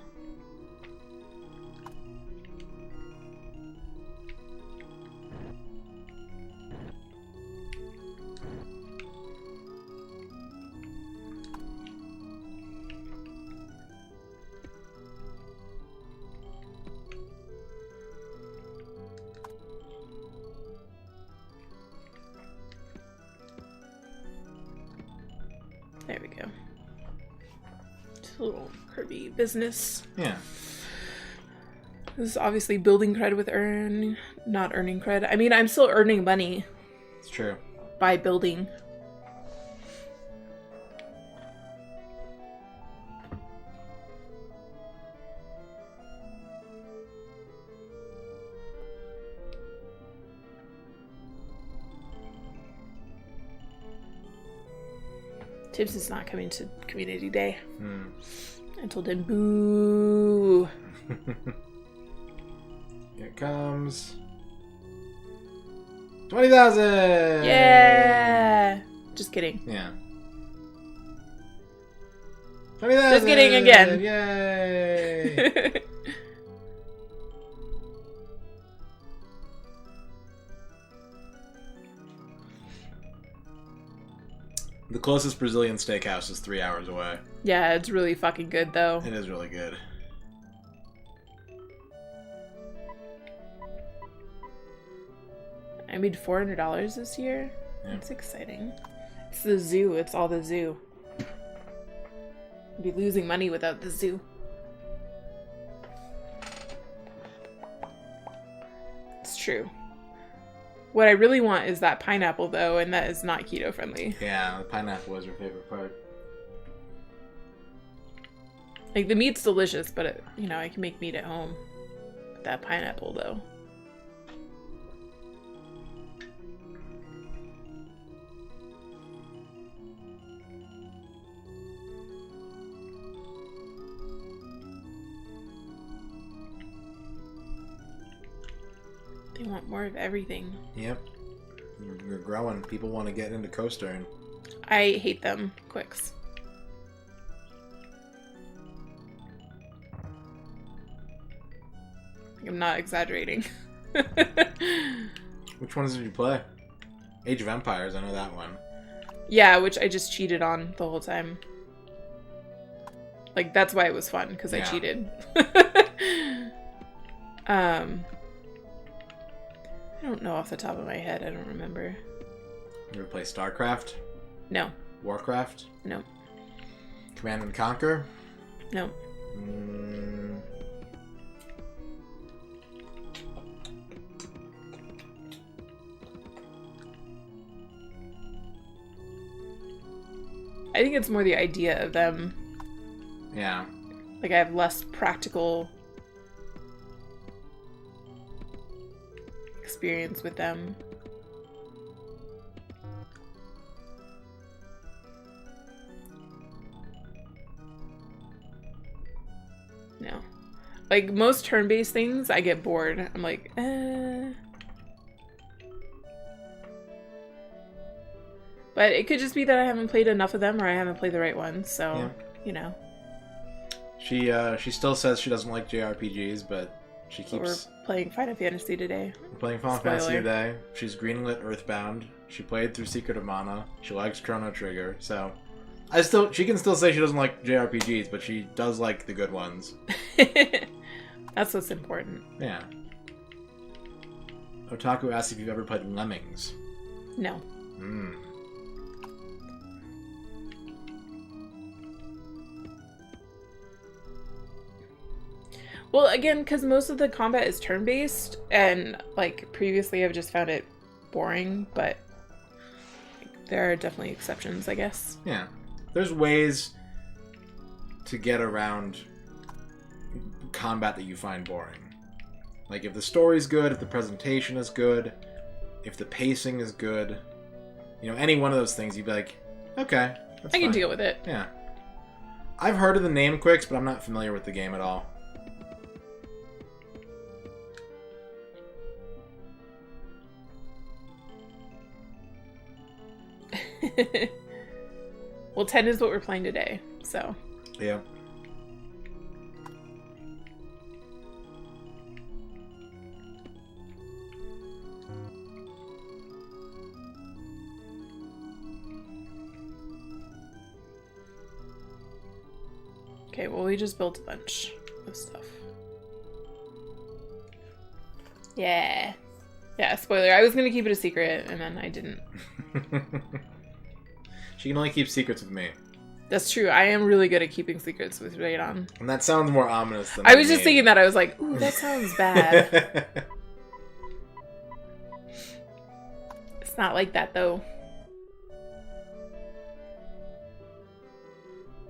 There we go. Just a little curvy business. Yeah. This is obviously building cred with not earning cred. I mean, I'm still earning money. It's true. By building. Tibbs is not coming to community day. Until then, boo. Here it comes. 20,000! Yeah! Just kidding. Yeah. 20,000! Just kidding again. Yay! The closest Brazilian steakhouse is 3 hours away. Yeah, it's really fucking good, though. It is really good. I made $400 this year. Yeah. That's exciting. It's the zoo. It's all the zoo. I'd be losing money without the zoo. It's true. What I really want is that pineapple, though, and that is not keto friendly. Yeah, the pineapple was your favorite part. Like, the meat's delicious, but, I can make meat at home. But that pineapple, though. They want more of everything. Yep. You're growing. People want to get into coastering. I hate them. Quicks. I'm not exaggerating. Which ones did you play? Age of Empires, I know that one. Yeah, which I just cheated on the whole time. Like, that's why it was fun, because I cheated. I don't know off the top of my head. I don't remember. You ever play StarCraft? No. Warcraft? No. Command and Conquer? No. I think it's more the idea of them. Yeah. Like, I have less practical experience with them. No. Like, most turn-based things, I get bored. I'm like, But it could just be that I haven't played enough of them, or I haven't played the right ones, so, you know. She still says she doesn't like JRPGs, but she keeps... We're playing Final Fantasy today. We're playing Final Fantasy today. She's greenlit Earthbound. She played through Secret of Mana. She likes Chrono Trigger, so... She can still say she doesn't like JRPGs, but she does like the good ones. That's what's important. Yeah. Otaku asks if you've ever played Lemmings. No. Well, again, because most of the combat is turn-based, and, like, previously I've just found it boring, but there are definitely exceptions, I guess. Yeah. There's ways to get around combat that you find boring. Like, if the story's good, if the presentation is good, if the pacing is good, you know, any one of those things, you'd be like, okay, that's I can fine. deal with it. Yeah. I've heard of the name Quicks, but I'm not familiar with the game at all. Well, 10 is what we're playing today, so. Yeah. Okay, well, we just built a bunch of stuff. Yeah. Yeah, spoiler. I was going to keep it a secret, and then I didn't. She can only keep secrets with me. That's true. I am really good at keeping secrets with Radon. And that sounds more ominous than I was just thinking that. I was like, ooh, that sounds bad. It's not like that, though.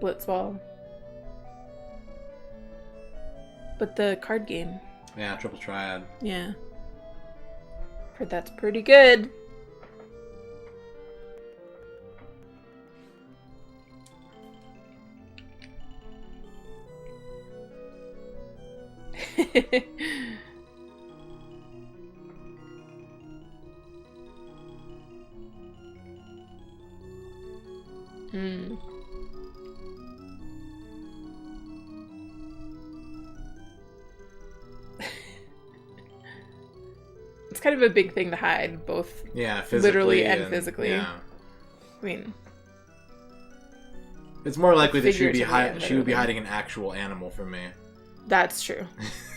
Blitzball. But the card game. Yeah, Triple Triad. Yeah. Heard that's pretty good. It's kind of a big thing to hide, both literally and physically. Yeah. I mean, it's more likely that she would be hiding an actual animal from me. That's true.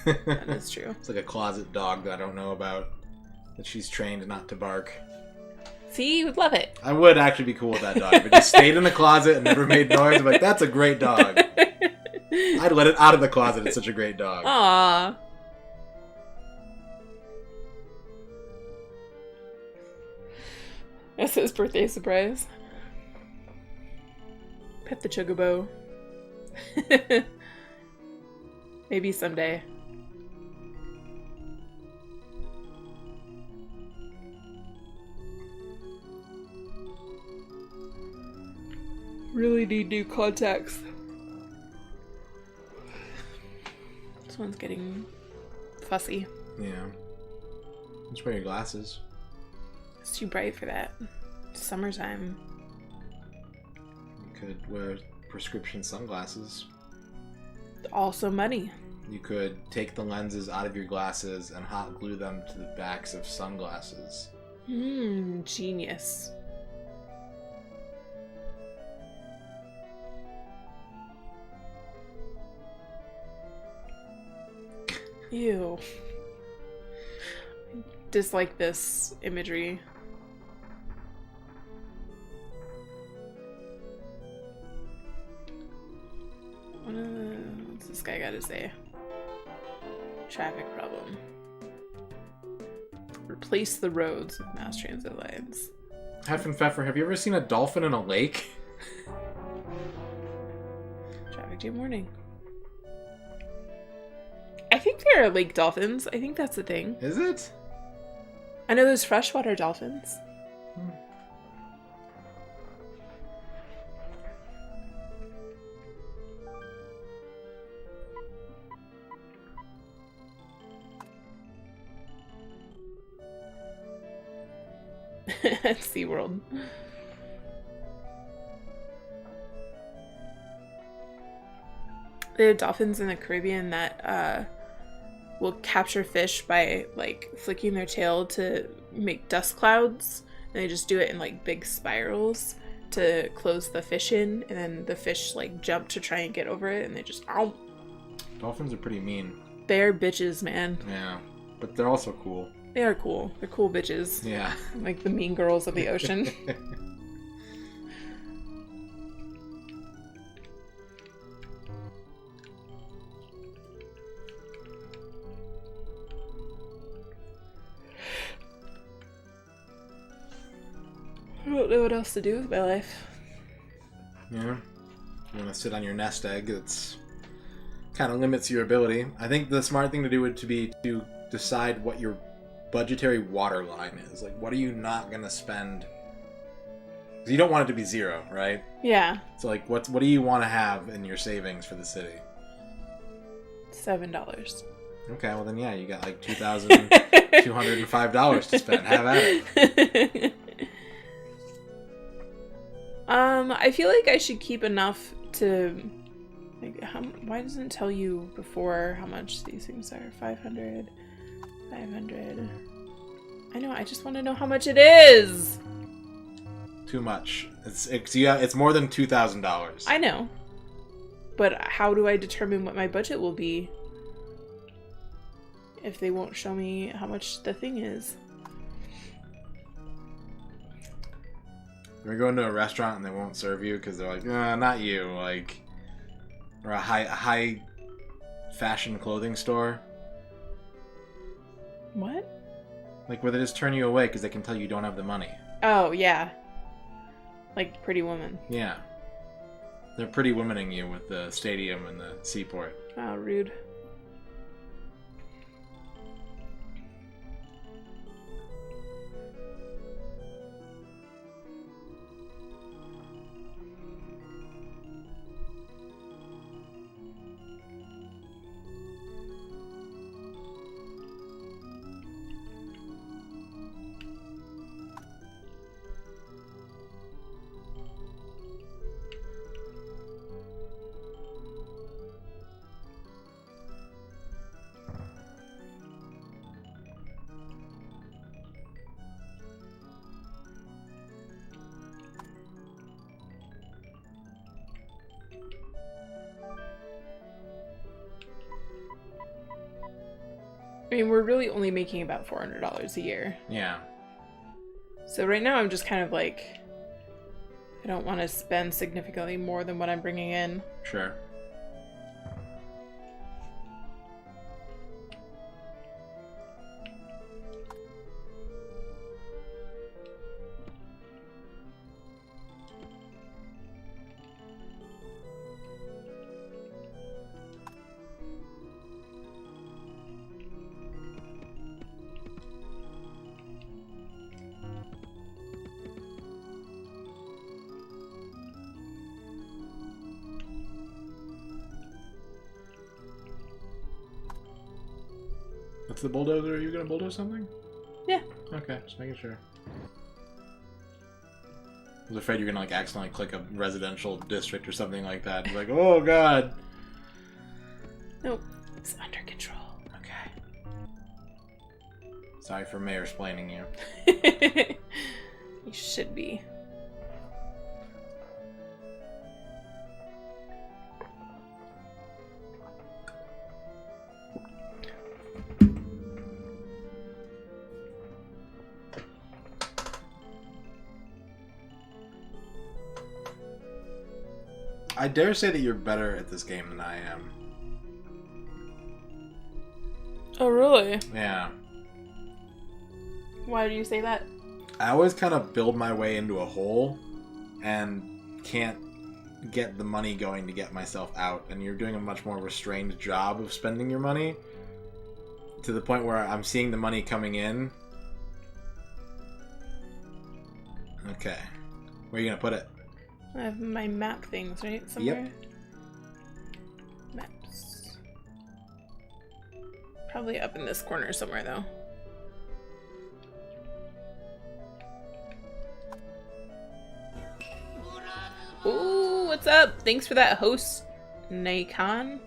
That is true. It's like a closet dog that I don't know about, that she's trained not to bark. See, you would love it. I would actually be cool with that dog. If it just stayed in the closet and never made noise, I'm like, that's a great dog. I'd let it out of the closet. It's such a great dog. Aww. That's his birthday surprise. Pet the Chocobo. Maybe someday. Really need new contacts. This one's getting fussy. Yeah. Just wear your glasses. It's too bright for that. It's summertime. You could wear prescription sunglasses. Also money. You could take the lenses out of your glasses and hot glue them to the backs of sunglasses. Genius. Ew. I dislike this imagery. What's this guy got to say? Traffic problem. Replace the roads with mass transit lines. Hef and Pfeffer, have you ever seen a dolphin in a lake? Traffic jam warning. I think there are lake dolphins. I think that's the thing. Is it? I know there's freshwater dolphins. At SeaWorld. There are dolphins in the Caribbean that will capture fish by like flicking their tail to make dust clouds, and they just do it in like big spirals to close the fish in, and then the fish like jump to try and get over it, and they just ow. Dolphins are pretty mean. They're bitches, man. Yeah, but they're also cool. They are cool. They're cool bitches. Yeah. Like the mean girls of the ocean. I don't know what else to do with my life. Yeah. You want to sit on your nest egg, it's kind of limits your ability. I think the smart thing to do would be to decide what your budgetary water line is. Like, what are you not going to spend? 'Cause you don't want it to be zero, right? Yeah. So, like, what do you want to have in your savings for the city? $7. Okay, well then, yeah, you got like $2,205 to spend. Have at it. I feel like I should keep enough to, like, why doesn't it tell you before how much these things are? 500, 500. I know, I just want to know how much it is. Too much. It's more than $2,000. I know. But how do I determine what my budget will be if they won't show me how much the thing is? You're going to a restaurant and they won't serve you because they're like, not you. Like, or a high fashion clothing store. What? Like, where they just turn you away because they can tell you don't have the money. Oh, yeah. Like Pretty Woman. Yeah. They're pretty womaning you with the stadium and the seaport. Oh, rude. I mean, we're really only making about $400 a year. Yeah. So right now I'm just kind of like, I don't want to spend significantly more than what I'm bringing in. Sure. What's the bulldozer? Are you gonna bulldoze something? Okay, just making sure. I was afraid you were gonna like accidentally click a residential district or something like that. Like, oh god. Nope, it's under control. Okay. Sorry for mayor-splaining you. You should be. I dare say that you're better at this game than I am. Oh, really? Yeah. Why do you say that? I always kind of build my way into a hole and can't get the money going to get myself out. And you're doing a much more restrained job of spending your money to the point where I'm seeing the money coming in. Okay. Where are you going to put it? I have my map things, right? Somewhere? Yep. Maps. Probably up in this corner somewhere, though. Ooh, what's up? Thanks for that host, Nikan.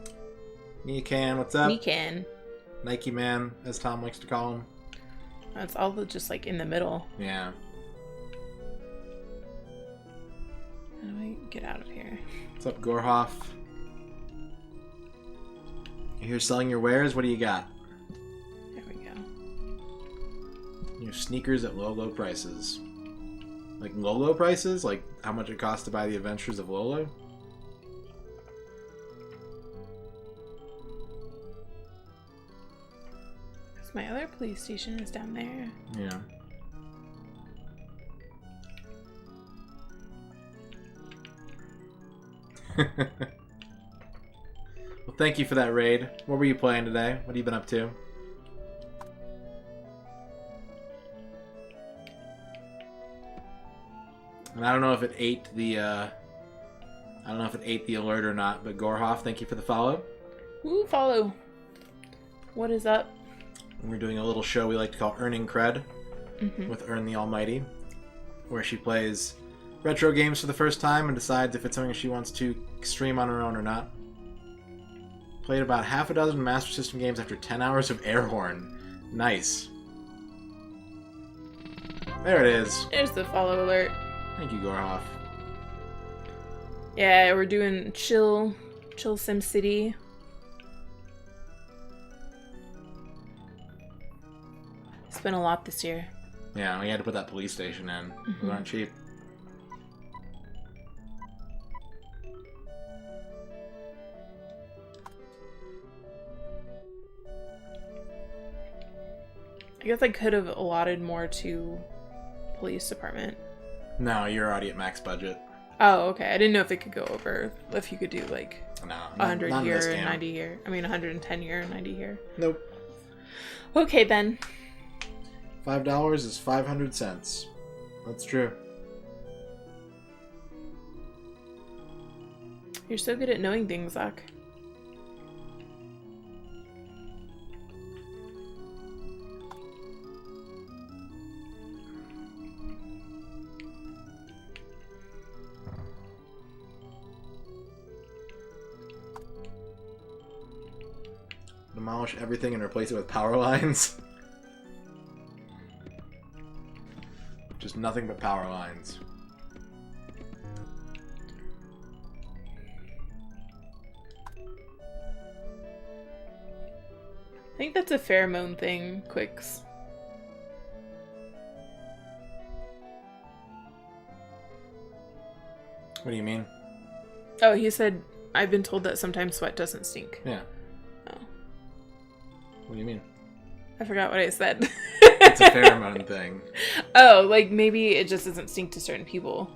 Nikan, what's up? Nikan. Nike Man, as Tom likes to call him. That's all just like in the middle. Yeah. How do I get out of here? What's up, Gorhoff? You here selling your wares? What do you got? There we go. Your sneakers at low, low prices. Like low, low prices? Like how much it costs to buy the Adventures of Lolo? Because my other police station is down there. Yeah. Well, thank you for that raid. What were you playing today? What have you been up to? And I don't know if it ate the alert or not, but Gorhoff, thank you for the follow. Woo, follow. What is up? We're doing a little show we like to call ERNing Cred with Earn the Almighty, where she plays retro games for the first time and decides if it's something she wants to stream on her own or not. Played about half a dozen Master System games after 10 hours of Airhorn. Nice. There it is. There's the follow alert. Thank you, Gorhoff. Yeah, we're doing chill SimCity. Spent a lot this year. Yeah, we had to put that police station in. Those aren't cheap. I guess I could have allotted more to police department. No, you're already at max budget. Oh, okay. I didn't know if they could go over, if you could do like No, 100 not in this here, game. 90 here. I mean 110 here, 90 here. Nope. Okay then. $5 is 500 cents. That's true. You're so good at knowing things, Zach. Demolish everything and replace it with power lines. Just nothing but power lines. I think that's a pheromone thing, Quicks. What do you mean? Oh, he said, I've been told that sometimes sweat doesn't stink. Yeah. Oh. What do you mean? I forgot what I said. It's a pheromone thing. Oh, like maybe it just doesn't stink to certain people.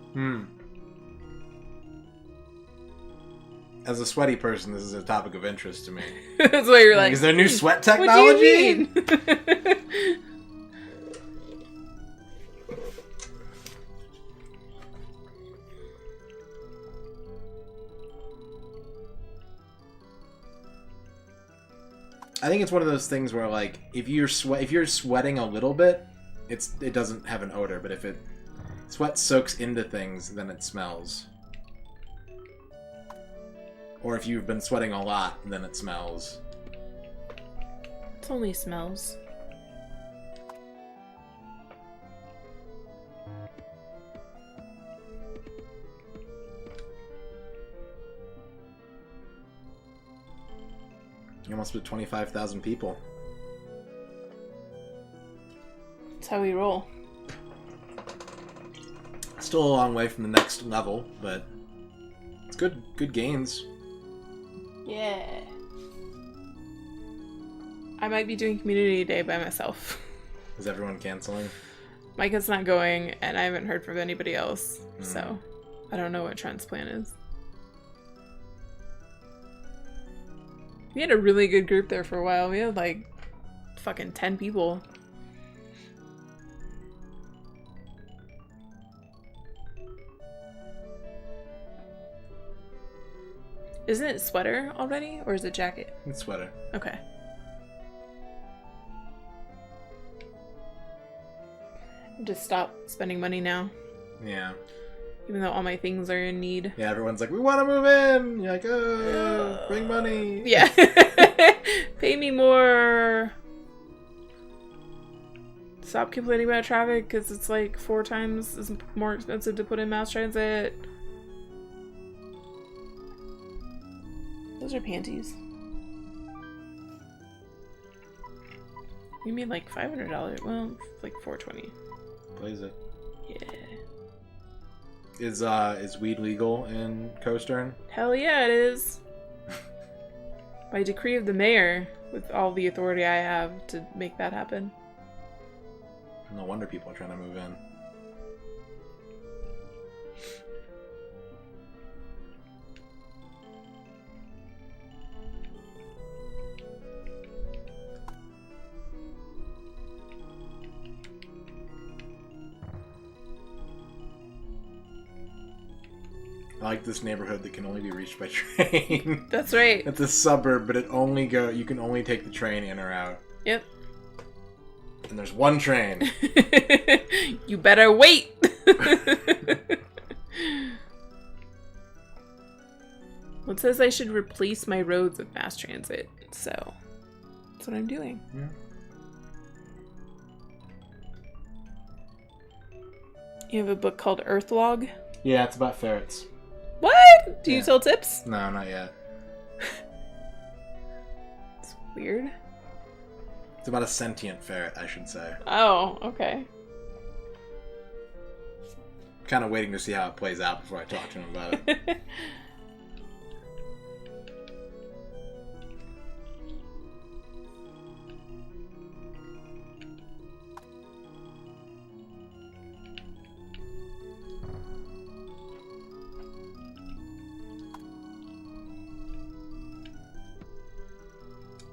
As a sweaty person, this is a topic of interest to me. That's why you're like, is there new sweat what do technology? you mean? I think it's one of those things where, like, if you're sweating a little bit, it doesn't have an odor, but if sweat soaks into things, then it smells. Or if you've been sweating a lot, then it smells. It's only smells. You almost put 25,000 people. That's how we roll. Still a long way from the next level, but it's good gains. Yeah. I might be doing community day by myself. Is everyone canceling? Micah's not going, and I haven't heard from anybody else, so I don't know what Trent's plan is. We had a really good group there for a while. We had like fucking 10 people. Isn't it sweater already, or is it jacket? It's sweater. Okay. Just stop spending money now. Yeah. Even though all my things are in need. Yeah, everyone's like, we want to move in! You're like, oh, bring money! Yeah. Pay me more! Stop complaining about traffic, because it's like 4 times as more expensive to put in mass transit. Those are panties. You made like $500. Well, like $420. Plays it. Yeah. Is weed legal in Coastern? Hell yeah, it is. By decree of the mayor, with all the authority I have to make that happen. No wonder people are trying to move in. I like this neighborhood that can only be reached by train. That's right. It's a suburb, but you can only take the train in or out. Yep. And there's one train. You better wait. Well, it says I should replace my roads with mass transit, so that's what I'm doing. Yeah. You have a book called Earthlog? Yeah, it's about ferrets. What? Do you tell tips? No, not yet. It's weird. It's about a sentient ferret, I should say. Oh, okay. Kind of waiting to see how it plays out before I talk to him about it.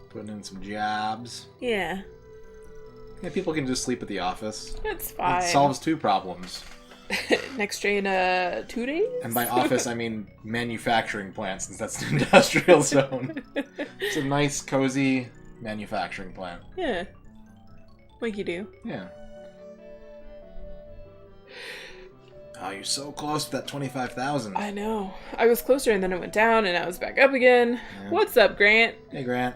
Putting in some jobs. Yeah. Yeah, people can just sleep at the office. That's fine. It solves 2 problems. Next train, 2 days? And by office, I mean manufacturing plant, since that's an industrial zone. It's a nice, cozy manufacturing plant. Yeah. Like you do. Yeah. Oh, you're so close to that 25,000. I know. I was closer and then it went down and I was back up again. Yeah. What's up, Grant? Hey, Grant.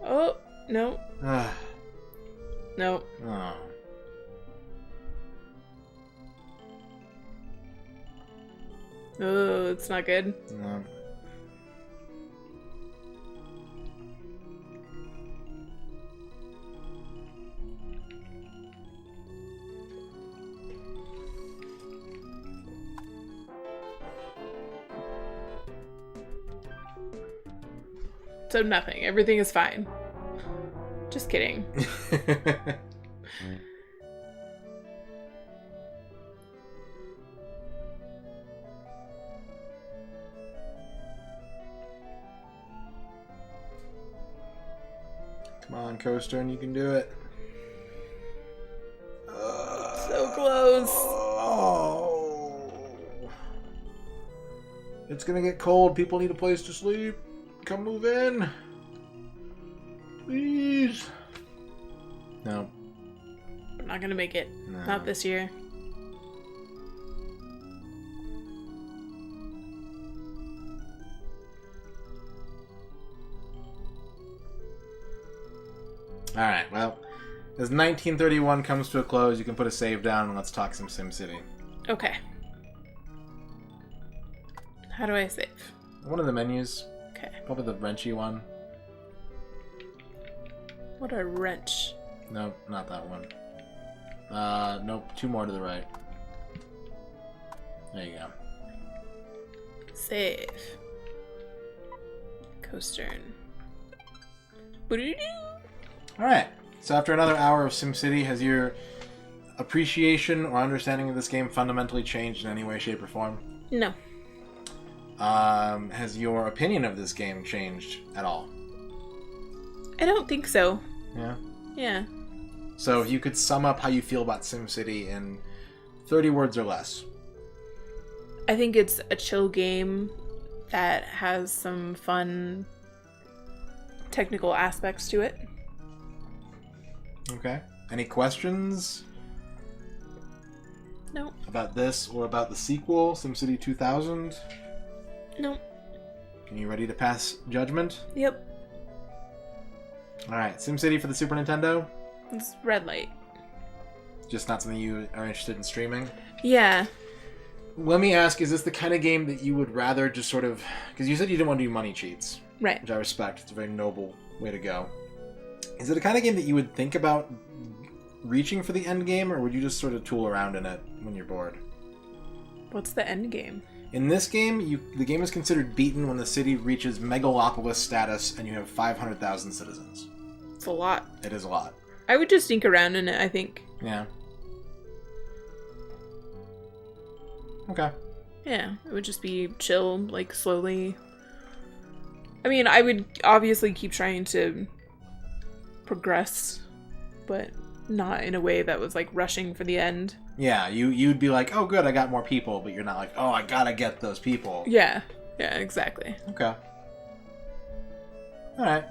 Oh, no. Ah. No. Oh. Oh, it's not good. No. So nothing. Everything is fine. Just kidding. Come on, Coaster, and you can do it. So close. Oh. It's gonna get cold. People need a place to sleep. Come move in. Please. No. not gonna make it. No. Not this year. Alright, well, as 1931 comes to a close, you can put a save down and let's talk some SimCity. Okay. How do I save? One of the menus. Okay. Probably the wrenchy one. What a wrench. Nope, not that one. Nope, 2 more to the right. There you go. Save. Coastern. Alright, so after another hour of SimCity, has your appreciation or understanding of this game fundamentally changed in any way, shape, or form? No. Has your opinion of this game changed at all? I don't think so. Yeah? Yeah. So if you could sum up how you feel about SimCity in 30 words or less. I think it's a chill game that has some fun technical aspects to it. Okay. Any questions? No. About this or about the sequel, SimCity 2000? No. Are you ready to pass judgment? Yep. Alright, SimCity for the Super Nintendo? It's red light. Just not something you are interested in streaming? Yeah. Let me ask, is this the kind of game that you would rather just sort of... Because you said you didn't want to do money cheats. Right. Which I respect. It's a very noble way to go. Is it the kind of game that you would think about reaching for the end game, or would you just sort of tool around in it when you're bored? What's the end game? In this game, the game is considered beaten when the city reaches megalopolis status and you have 500,000 citizens. It's a lot. It is a lot. I would just sneak around in it, I think. Yeah. Okay. Yeah, it would just be chill, like, slowly. I mean, I would obviously keep trying to progress, but not in a way that was, like, rushing for the end. Yeah, you'd be like, oh, good, I got more people, but you're not like, oh, I gotta get those people. Yeah. Yeah, exactly. Okay. Alright.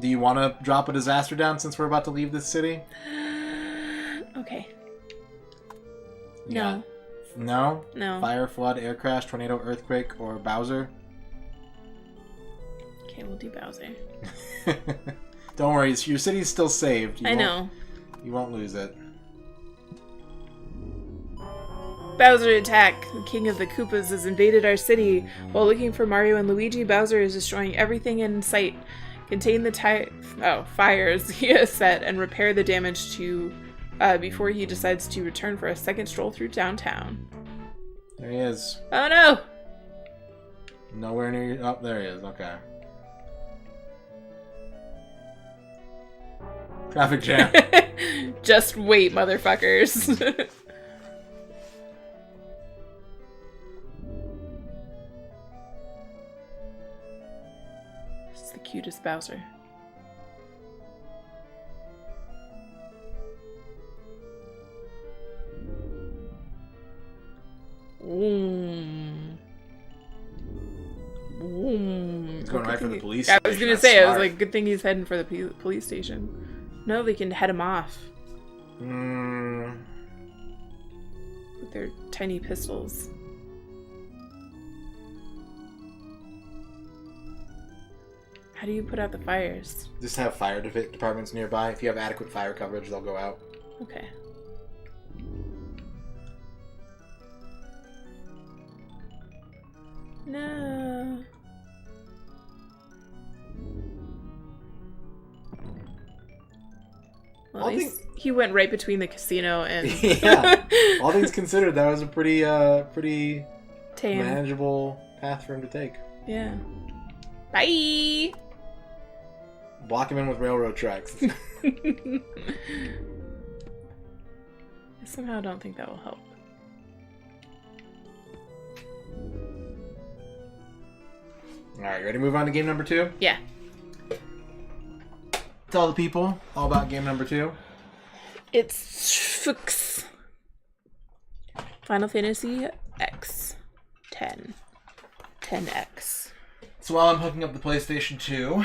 Do you want to drop a disaster down since we're about to leave this city? Okay. Yeah. No. No? No. Fire, flood, air crash, tornado, earthquake, or Bowser? Okay, we'll do Bowser. Don't worry, your city's still saved. I know. You won't lose it. Bowser attack! The king of the Koopas has invaded our city. While looking for Mario and Luigi, Bowser is destroying everything in sight. Contain the fires he has set and repair the damage to before he decides to return for a second stroll through downtown. There he is. Oh no! Nowhere near you. Oh, there he is. Okay. Traffic jam. Just wait, motherfuckers. This is the cutest Bowser. He's going right for the police I station. was gonna That's say, smart. I was like, good thing he's heading for the police station. No, they can head him off with their tiny pistols. How do you put out the fires? Just have fire departments nearby. If you have adequate fire coverage, they'll go out. Okay. No. Well, at least he went right between the casino and... Yeah. All things considered, that was a pretty tame, manageable path for him to take. Yeah. Bye! Block him in with railroad tracks. I somehow don't think that will help. Alright, ready to move on to game number 2? Yeah. Tell the people all about game number 2. It's Fuchs. Final Fantasy X 10. 10X. So while I'm hooking up the PlayStation 2,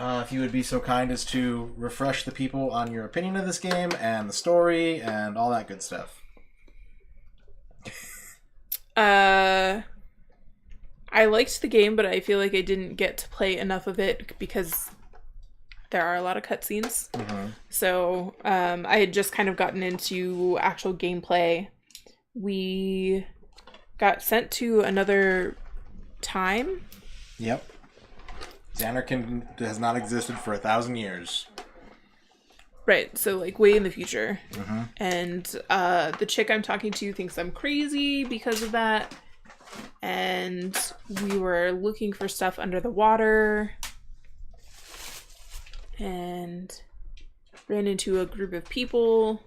if you would be so kind as to refresh the people on your opinion of this game and the story and all that good stuff. I liked the game, but I feel like I didn't get to play enough of it because there are a lot of cutscenes. Mm-hmm. So I had just kind of gotten into actual gameplay. We got sent to another time. Yep. Zanarkand has not existed for 1,000 years. Right, so like way in the future. Mm-hmm. And the chick I'm talking to thinks I'm crazy because of that. And we were looking for stuff under the water and ran into a group of people.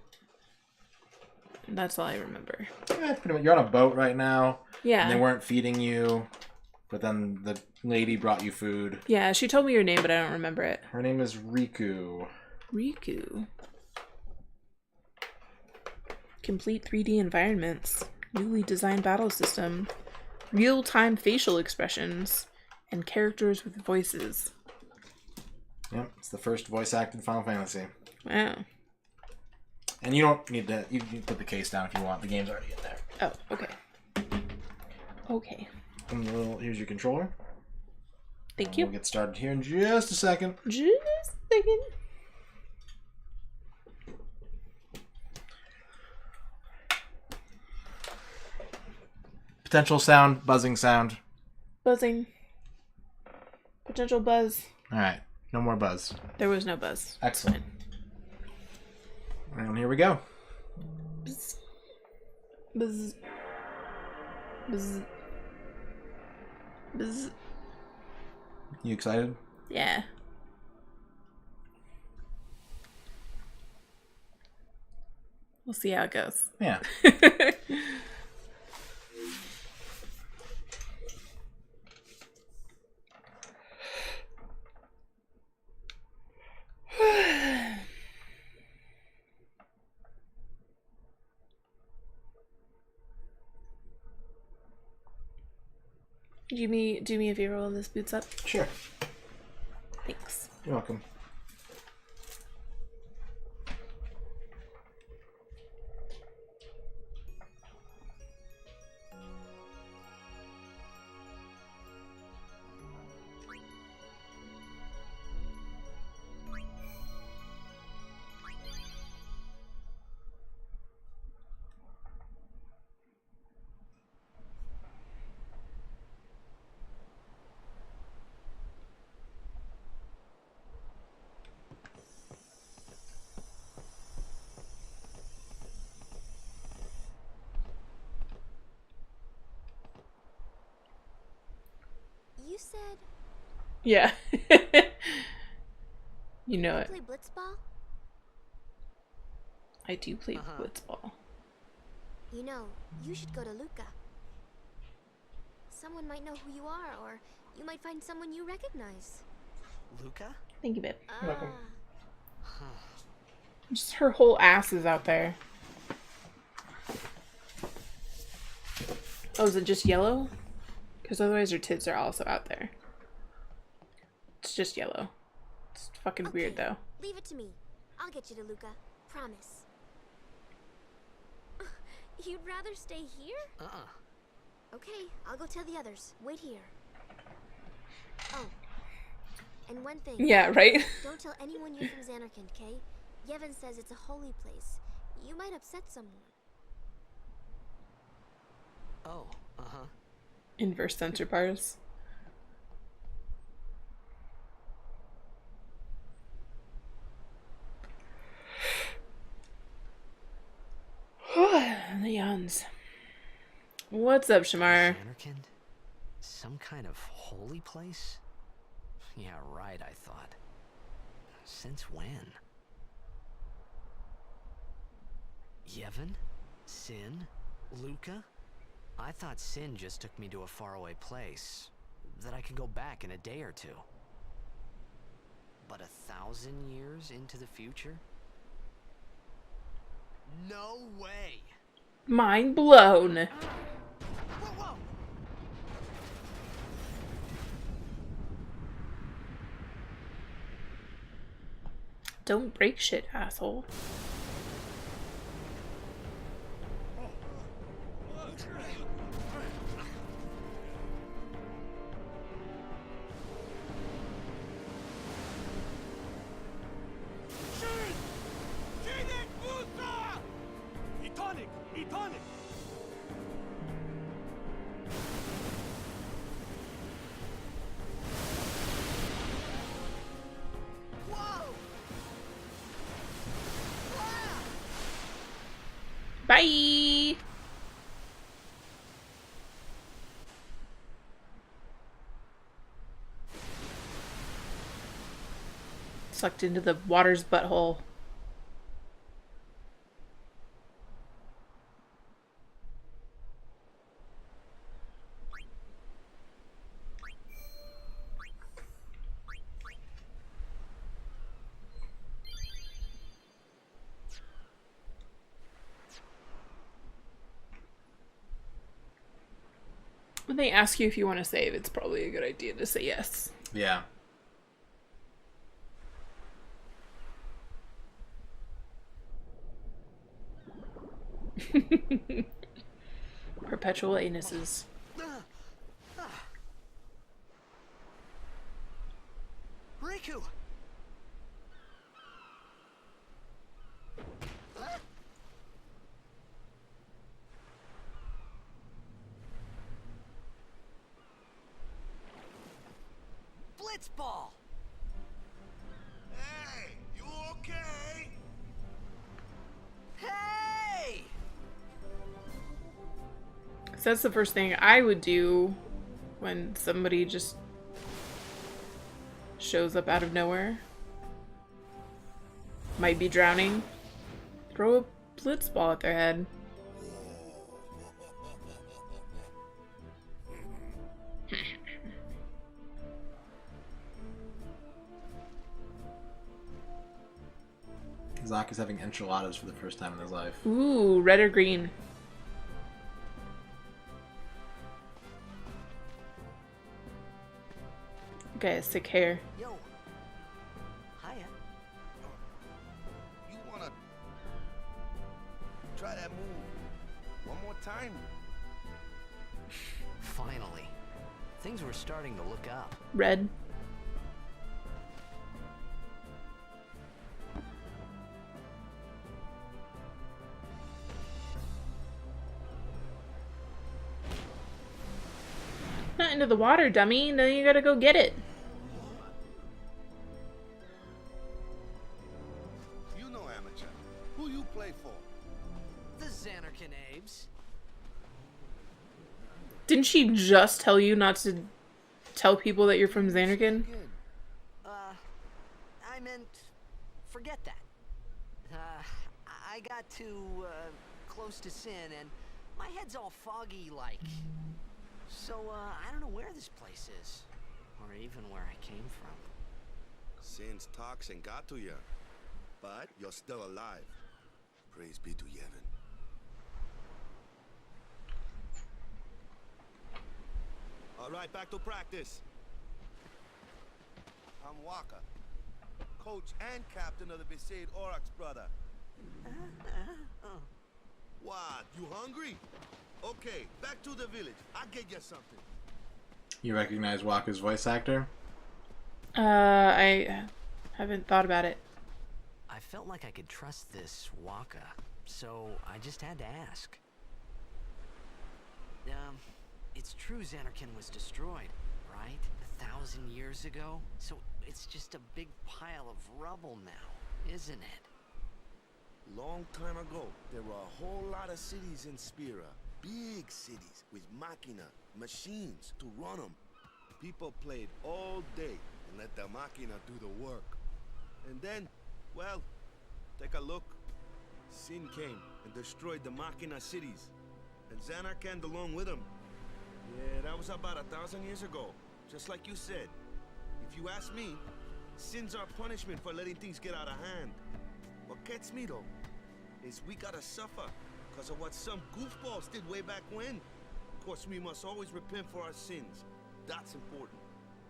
And that's all I remember. Yeah, pretty much. You're on a boat right now. Yeah. And they weren't feeding you, but then the lady brought you food. Yeah, she told me your name, but I don't remember it. Her name is Riku. Riku. Complete 3D environments. Newly designed battle system. Real-time facial expressions. And characters with voices. Yep, it's the first voice-acted Final Fantasy. Wow. And you don't need to... You can put the case down if you want. The game's already in there. Oh, okay. Okay. And here's your controller. Thank you. We'll get started here in just a second. Just a second. Potential sound, buzzing sound. Buzzing. Potential buzz. Alright, no more buzz. There was no buzz. Excellent. And here we go. Buzz. Buzz. Buzz. Buzz. You excited? Yeah. We'll see how it goes. Yeah. Do me a favor while this boots up? Sure. Thanks. You're welcome. You said... Yeah. You know it. Play blitzball? I do play blitzball. You know, you should go to Luca. Someone might know who you are, or you might find someone you recognize. Luca? Thank you, babe. You're welcome. Just her whole ass is out there. Oh, is it just yellow? Because otherwise her tits are also out there. It's just yellow. It's fucking weird, though. Leave it to me. I'll get you to Luca. Promise. You'd rather stay here? Okay, I'll go tell the others. Wait here. Oh. And one thing. Yeah, right? Don't tell anyone you're from Zanarkand, okay? Yevon says it's a holy place. You might upset someone. Oh, Inverse censor bars. The yawns. What's up, Shamar? Zanarkand? Some kind of holy place? Yeah, right, I thought. Since when? Yevon? Sin? Luca? I thought Sin just took me to a faraway place that I could go back in a day or two. But 1,000 years into the future? No way! Mind blown. Whoa, whoa! Don't break shit, asshole. Bye! Sucked into the water's butthole. When they ask you if you want to save, it's probably a good idea to say yes. Yeah. Perpetual anuses. Riku! Blitzball! Hey, you okay? Hey! So that's the first thing I would do when somebody just shows up out of nowhere. Might be drowning. Throw a blitzball at their head. Zach is having enchiladas for the first time in his life. Ooh, red or green? Okay, sick hair. Yo. Hiya. You wanna try that move one more time? Finally. Things were starting to look up. Red. Not into the water, dummy. Then you gotta go get it. You know, amateur. Who you play for? The Xanarkin Abes. Didn't she just tell you not to tell people that you're from Xanarkin? I meant, forget that. I got too, close to Sin, and my head's all foggy like. So, I don't know where this place is, or even where I came from. Sin's toxin got to you, but you're still alive. Praise be to Yevon. All right, back to practice. I'm Waka, coach and captain of the Besaid Aurochs, brother. What, you hungry? Okay, back to the village. I'll get you something. You recognize Waka's voice actor? I haven't thought about it. I felt like I could trust this Waka, so I just had to ask. It's true Xanarkin was destroyed, right? 1,000 years ago? So it's just a big pile of rubble now, isn't it? Long time ago, there were a whole lot of cities in Spira. Big cities with machina, machines to run them. People played all day and let the machina do the work. And then, well, take a look. Sin came and destroyed the machina cities. And Xanarkand along with him. Yeah, that was about 1,000 years ago. Just like you said. If you ask me, Sin's our punishment for letting things get out of hand. What gets me though, is we gotta suffer because of what some goofballs did way back when. Of course, we must always repent for our sins. That's important.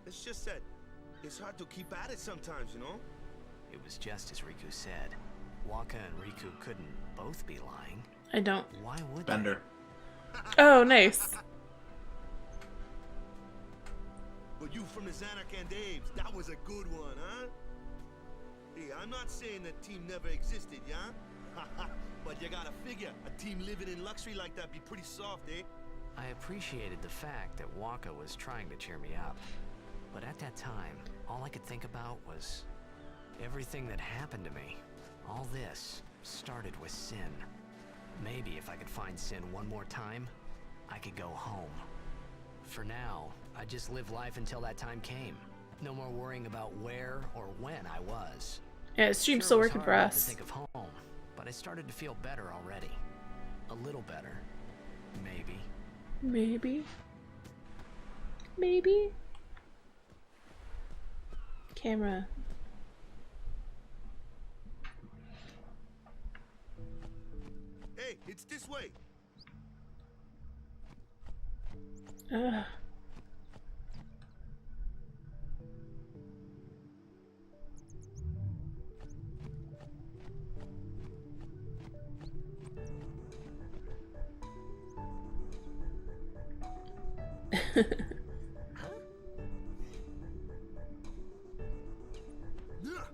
It's just that it's hard to keep at it sometimes, you know? It was just as Riku said. Waka and Riku couldn't both be lying. I don't. Why would Bender. Oh, nice. But you from the Xanac and Daves, that was a good one, huh? Hey, I'm not saying that team never existed, yeah? But you gotta figure, a team living in luxury like that be pretty soft, eh? I appreciated the fact that Waka was trying to cheer me up. But at that time, all I could think about was everything that happened to me. All this started with Sin. Maybe if I could find Sin one more time, I could go home. For now, I just live life until that time came. No more worrying about where or when I was. Yeah, stream's still Sure, it was working for hard not to us. think of home, but I started to feel better already. A little better. Maybe. Maybe. Maybe. Camera. Hey, it's this way. Ugh.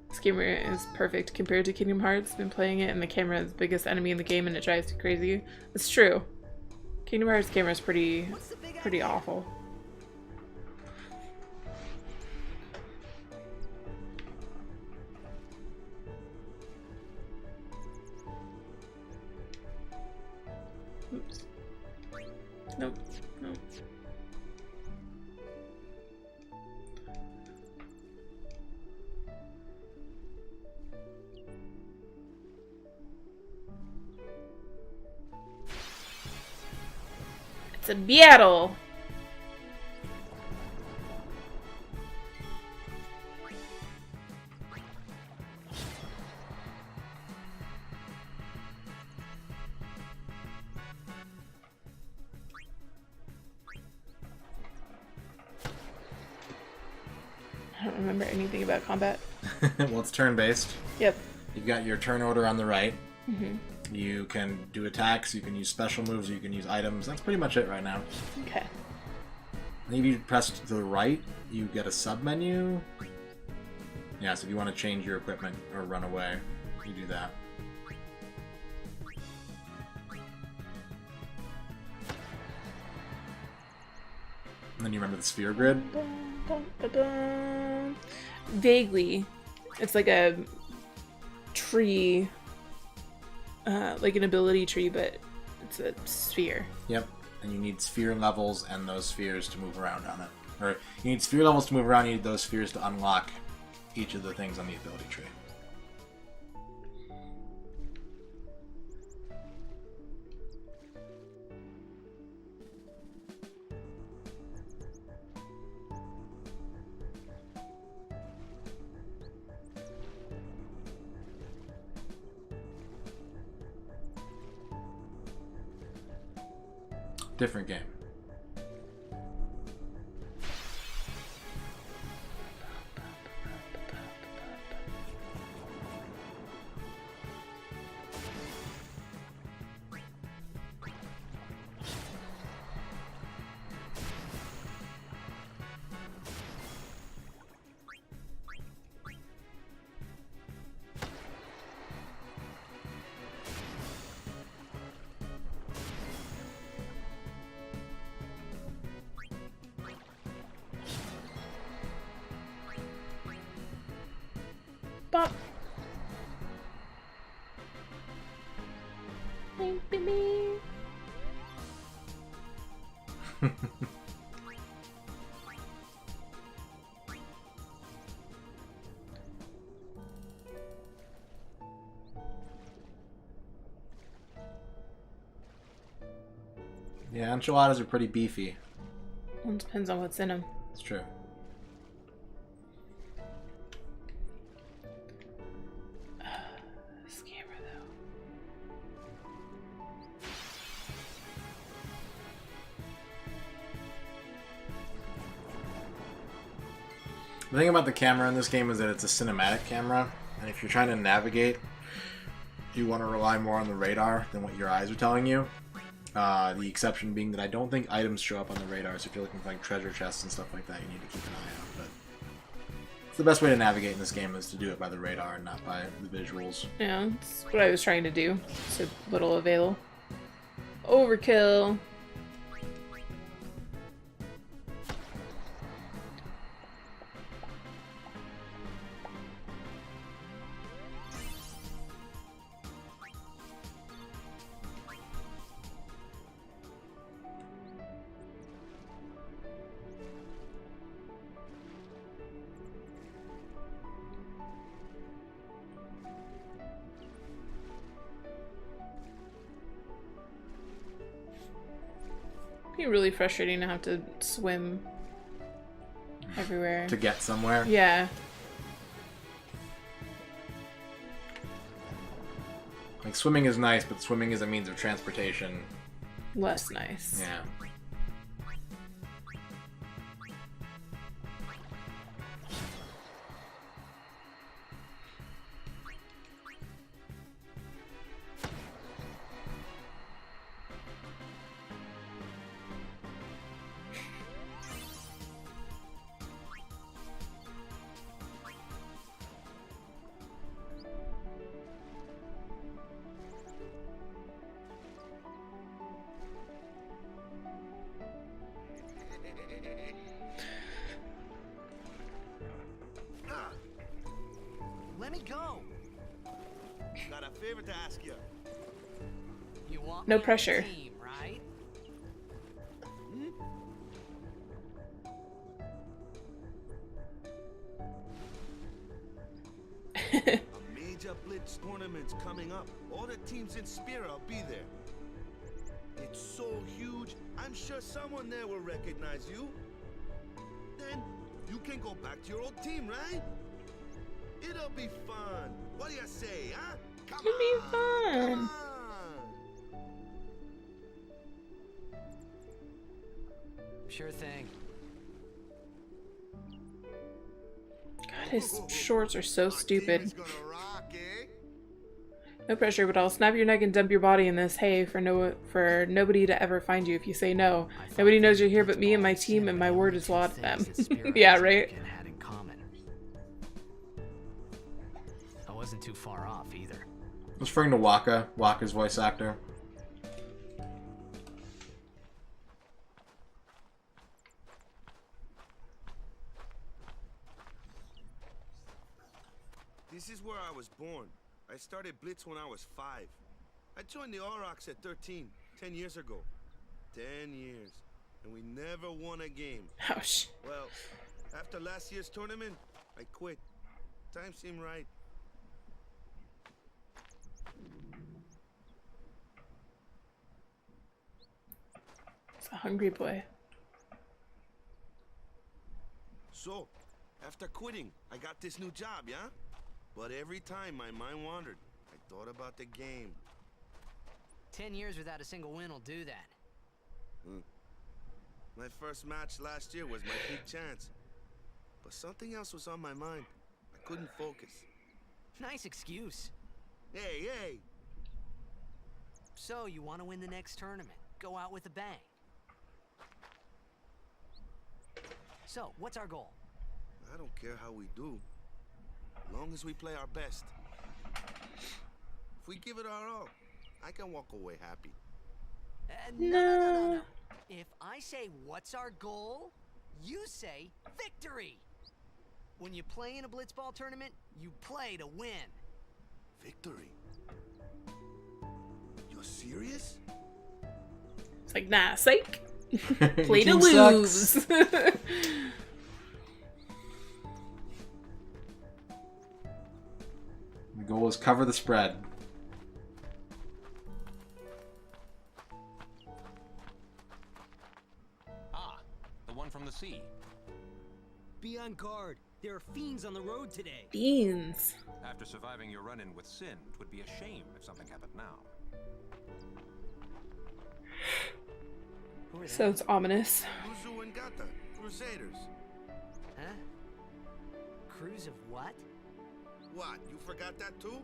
This camera is perfect compared to Kingdom Hearts. Been playing it, and the camera is the biggest enemy in the game, and it drives me crazy. It's true. Kingdom Hearts camera is pretty awful. Oops. Nope. Nope. It's a battle. I don't remember anything about combat. Well, it's turn-based. Yep. You've got your turn order on the right. You can do attacks, you can use special moves, you can use items. That's pretty much it right now. Okay. And if you press to the right, you get a sub-menu. Yeah, so if you want to change your equipment or run away, you do that. And then you remember the sphere grid? Vaguely. It's like a tree, like an ability tree, but it's a sphere. Yep. And you need sphere levels and those spheres to move around on it. Or you need sphere levels to move around, you need those spheres to unlock each of the things on the ability tree. Different game. Bop. Baby. Yeah, enchiladas are pretty beefy. Well, it depends on what's in them. It's true. This camera, though. The thing about the camera in this game is that it's a cinematic camera. And if you're trying to navigate, you want to rely more on the radar than what your eyes are telling you. The exception being that I don't think items show up on the radar, so if you're looking for like treasure chests and stuff like that, you need to keep an eye out. But it's the best way to navigate in this game is to do it by the radar and not by the visuals. Yeah, that's what I was trying to do. So little avail. Overkill. It'd be really frustrating to have to swim everywhere. To get somewhere? Yeah. Like, swimming is nice, but swimming is a means of transportation. Less nice. Yeah. Let me go. Got a favor to ask you. You want No me on pressure. your team, right? A major blitz tournament's coming up. All the teams in Spira will be there. It's so huge, I'm sure someone there will recognize you. Then you can go back to your old team, right? It'll be fun. What do you say, huh? Come It'll be on, fun. come on. Sure thing. God, his shorts are so Our team stupid. is gonna rock, eh? No pressure, but I'll snap your neck and dump your body in this hay for nobody to ever find you if you say no. Nobody knows you're here but me and my team, and my word is law to them. Yeah, right? Had in common. I wasn't too far off either. I was referring to Waka's voice actor. This is where I was born. I started Blitz when I was 5. I joined the Aurochs at 13, 10 years ago. 10 years. And we never won a game. Ouch. Well, after last year's tournament, I quit. Time seemed right. It's a hungry boy. So, after quitting, I got this new job, yeah? But every time my mind wandered, I thought about the game. 10 years without a single win will do that. My first match last year was my big chance. But something else was on my mind. I couldn't focus. Nice excuse. Hey, hey! So, you want to win the next tournament? Go out with a bang. So, what's our goal? I don't care how we do. As long as we play our best. If we give it our all, I can walk away happy. No. If I say, what's our goal? You say, victory! When you play in a blitzball tournament, you play to win. Victory? You're serious? It's like, nah, psych. Play to Team lose. sucks. The goal is cover the spread. Ah, the one from the sea. Be on guard. There are fiends on the road today. Beans. After surviving your run-in with Sin, it would be a shame if something happened now. Who are they? So it's ominous. Luzu and Gata, Crusaders. Huh? Cruise of what? What, you forgot that too?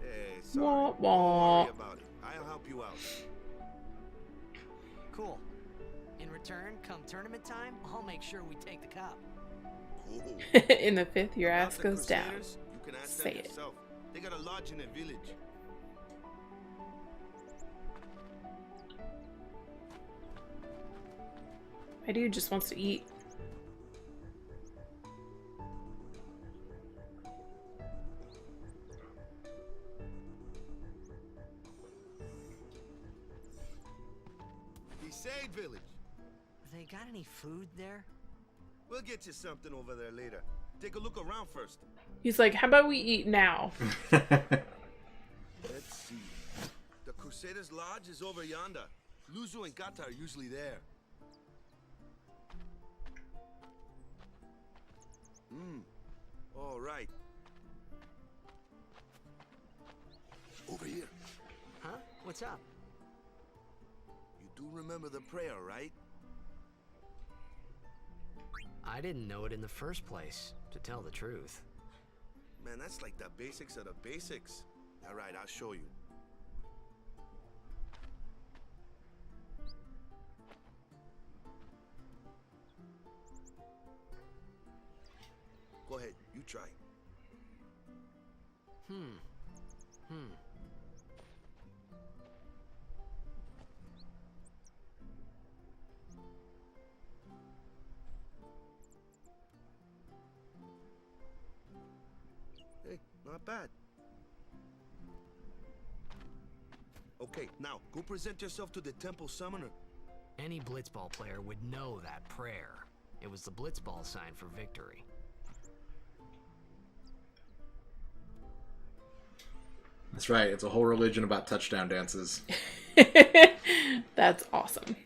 Hey, sorry. Wah, Don't wah. worry about it. I'll help you out. Cool. In return, come tournament time, I'll make sure we take the cup. Cool. In the 5th, your About ass the goes down. Crusaders, you can ask Say them it. yourself. They got a lodge in a village. My dude just wants to eat. Crusade village. They got any food there? We'll get you something over there later. Take a look around first. He's like, how about we eat now? Let's see. The Crusaders' lodge is over yonder. Luzu and Gata are usually there. All right. Over here. Huh? What's up? You do remember the prayer, right? I didn't know it in the first place, to tell the truth. Man, that's like the basics of the basics. All right, I'll show you. Go ahead, you try. Hey, not bad. Okay, now go present yourself to the temple summoner. Any blitzball player would know that prayer. It was the blitzball sign for victory. That's right. It's a whole religion about touchdown dances. That's awesome.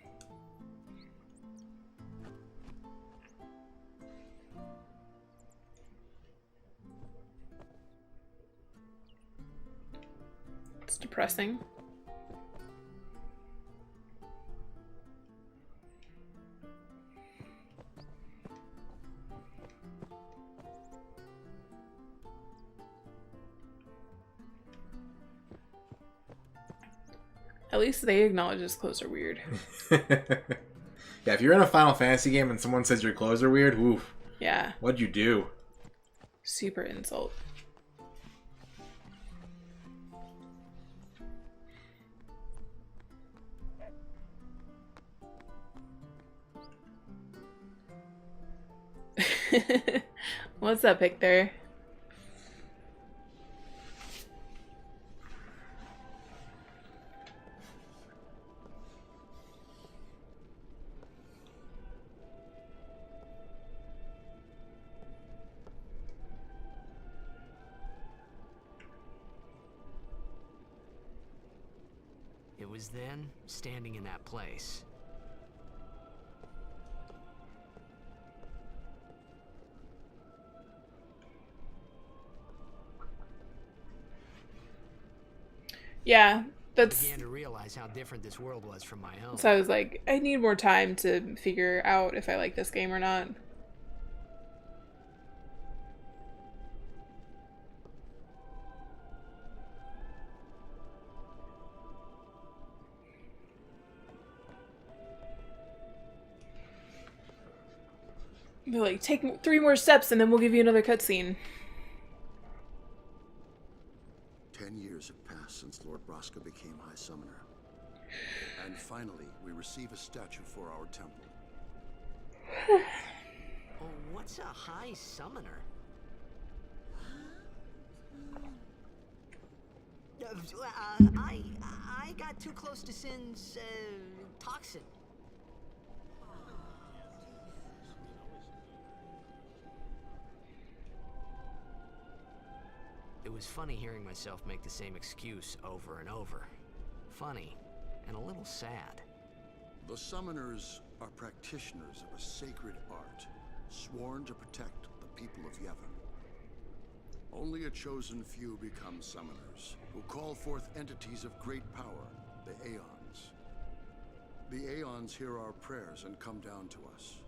It's depressing. At least they acknowledge his clothes are weird. Yeah, if you're in a Final Fantasy game and someone says your clothes are weird, woof. Yeah. What'd you do? Super insult. What's up, Victor? It was then, standing in that place. Yeah, that's... I began to realize how different this world was from my own. So I was like, I need more time to figure out if I like this game or not. They're like, take 3 more steps and then we'll give you another cutscene. 10 years have passed since Lord Braska became High Summoner. And finally, we receive a statue for our temple. Oh, what's a High Summoner? I got too close to Sin's toxin. It was funny hearing myself make the same excuse over and over. Funny, and a little sad. The Summoners are practitioners of a sacred art, sworn to protect the people of Yevon. Only a chosen few become Summoners, who call forth entities of great power, the Aeons. The Aeons hear our prayers and come down to us.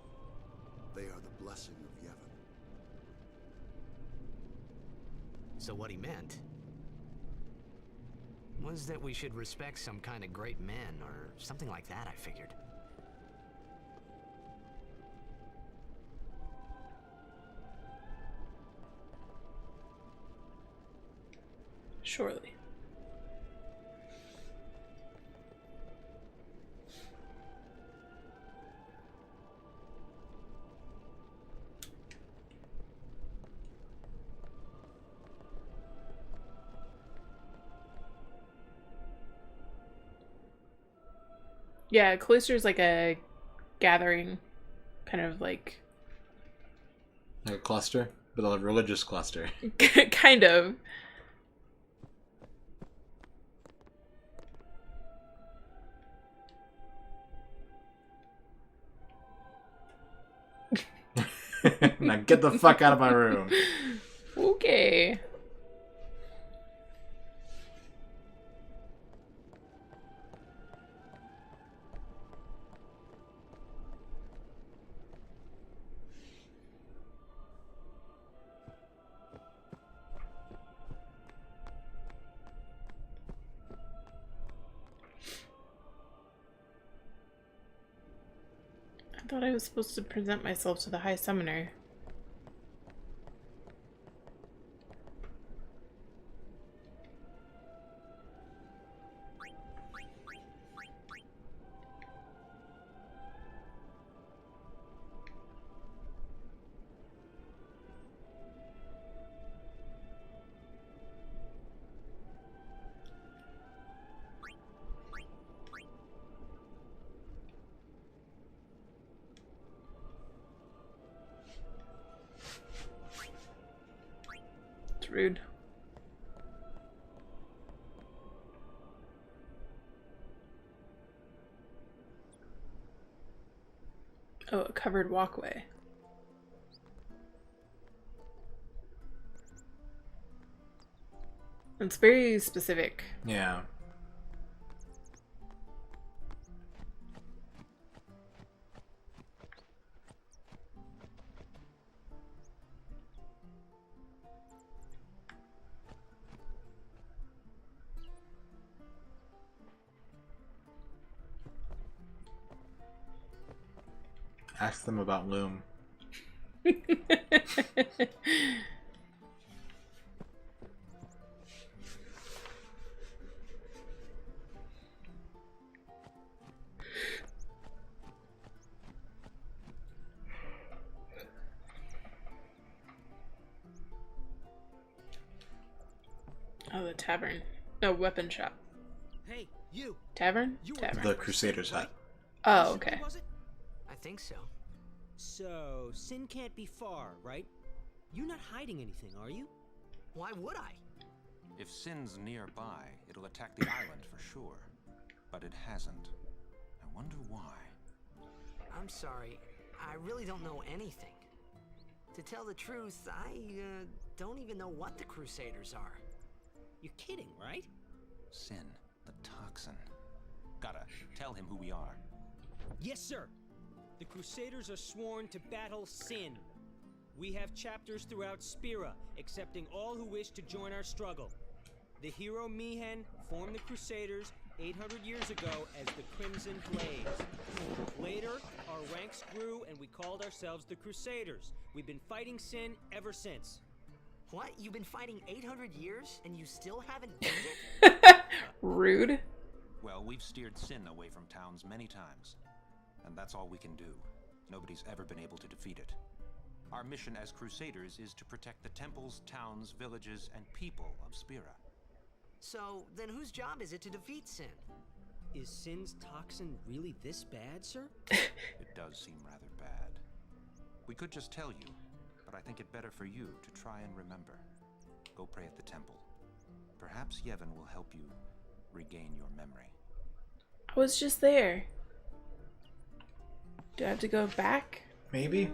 They are the blessing of Yevon. So what he meant was that we should respect some kind of great men or something like that, I figured. Surely. Yeah, cloister's like a gathering, kind of like Like a cluster, but a religious cluster. kind of. Now get the fuck out of my room. Okay. I thought I was supposed to present myself to the High Summoner. It's rude. Oh, a covered walkway. It's very specific. Yeah. Ask them about Loom. Oh, the tavern. No, weapon shop. Hey, you. Tavern? You were Tavern. The Crusader's hut. Oh, okay. Was it? I think so. So, Sin can't be far, right? You're not hiding anything, are you? Why would I? If Sin's nearby, it'll attack the island for sure. But it hasn't. I wonder why. I'm sorry. I really don't know anything. To tell the truth, I don't even know what the Crusaders are. You're kidding, right? Sin, the toxin. Gotta tell him who we are. Yes, sir. The Crusaders are sworn to battle Sin. We have chapters throughout Spira, accepting all who wish to join our struggle. The hero Mihen formed the Crusaders 800 years ago as the Crimson Blades. Later, our ranks grew and we called ourselves the Crusaders. We've been fighting Sin ever since. What? You've been fighting 800 years and you still haven't beat it? Rude. Well, we've steered Sin away from towns many times. And that's all we can do. Nobody's ever been able to defeat it. Our mission as Crusaders is to protect the temples, towns, villages, and people of Spira. So, then whose job is it to defeat Sin? Is Sin's toxin really this bad, sir? It does seem rather bad. We could just tell you, but I think it better for you to try and remember. Go pray at the temple. Perhaps Yevon will help you regain your memory. I was just there. Do I have to go back? Maybe?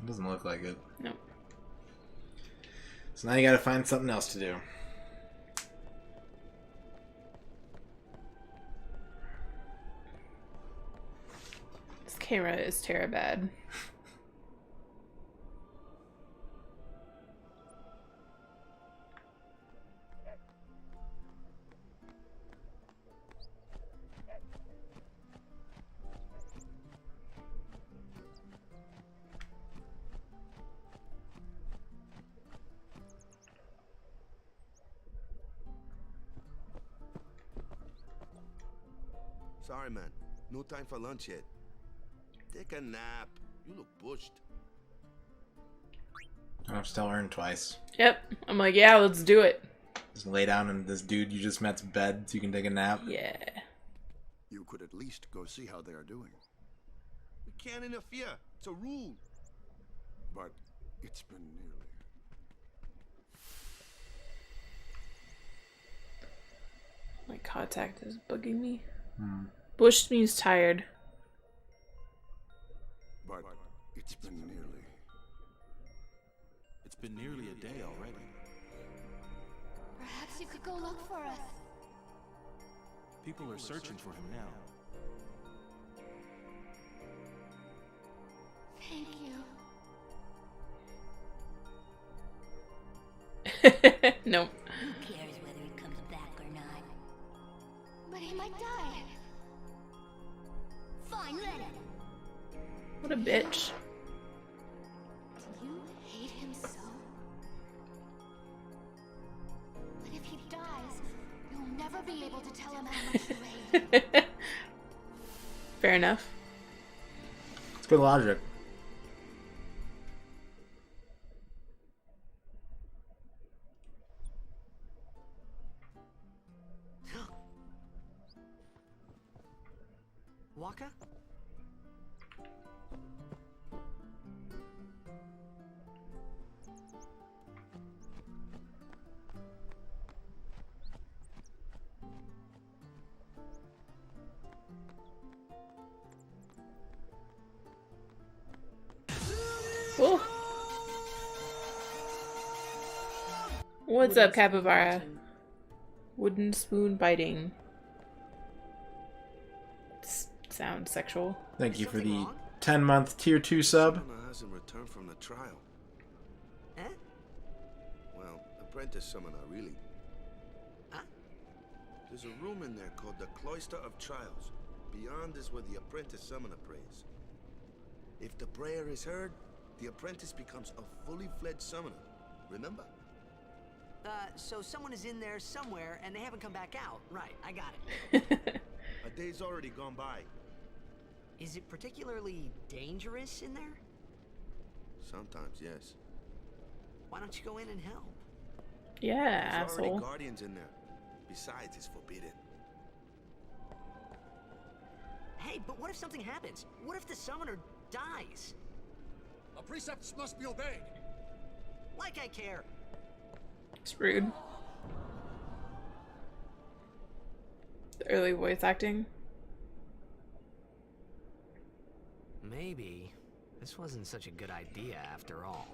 Doesn't look like it. No. So now you gotta find something else to do. This camera is terrible. Sorry, man. No time for lunch yet. Take a nap. You look bushed. I'll still earn twice. Yep. I'm like, yeah, let's do it. Just lay down in this dude you just met's bed so you can take a nap. Yeah. You could at least go see how they are doing. We can't interfere. It's a rule. But it's been nearly. My contact is bugging me. Bushed means tired. But it's been nearly. It's been nearly a day already. Perhaps you could go look for us. People are searching for him now. Thank you. Nope. Who cares whether he comes back or not? But he might die. Fine, let him. What a bitch. Do you hate him so? But if he dies, you'll never be able to tell him how much you hate him. Fair enough. It's good logic. Waka? Cool. What's up, capybara? Wooden spoon biting. Sounds sexual. Thank you for the 10-month tier 2 sub. Summoner hasn't returned from the trial. Eh? Well, apprentice summoner, really. Huh? There's a room in there called the Cloister of Trials. Beyond is where the apprentice summoner prays. If the prayer is heard, the apprentice becomes a fully fledged summoner. Remember? So someone is in there somewhere and they haven't come back out. Right, I got it. A day's already gone by. Is it particularly dangerous in there? Sometimes, yes. Why don't you go in and help? Yeah, There's already asshole. guardians in there. Besides, it's forbidden. Hey, but what if something happens? What if the summoner dies? Our precepts must be obeyed. Like I care. It's rude. The early voice acting. Maybe this wasn't such a good idea after all.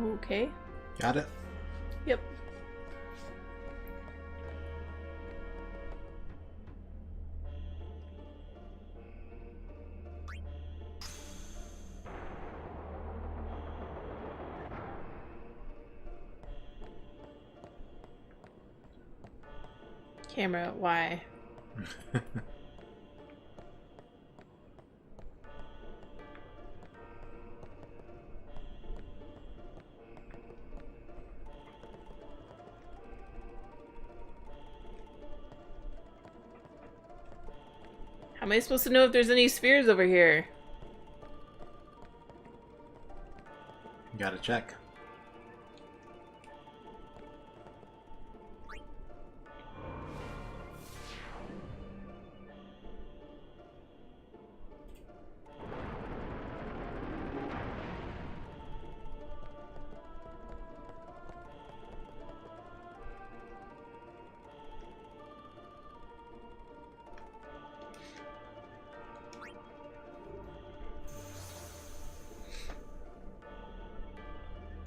Okay. Got it? Yep. Camera, why? How am I supposed to know if there's any spheres over here? Gotta check.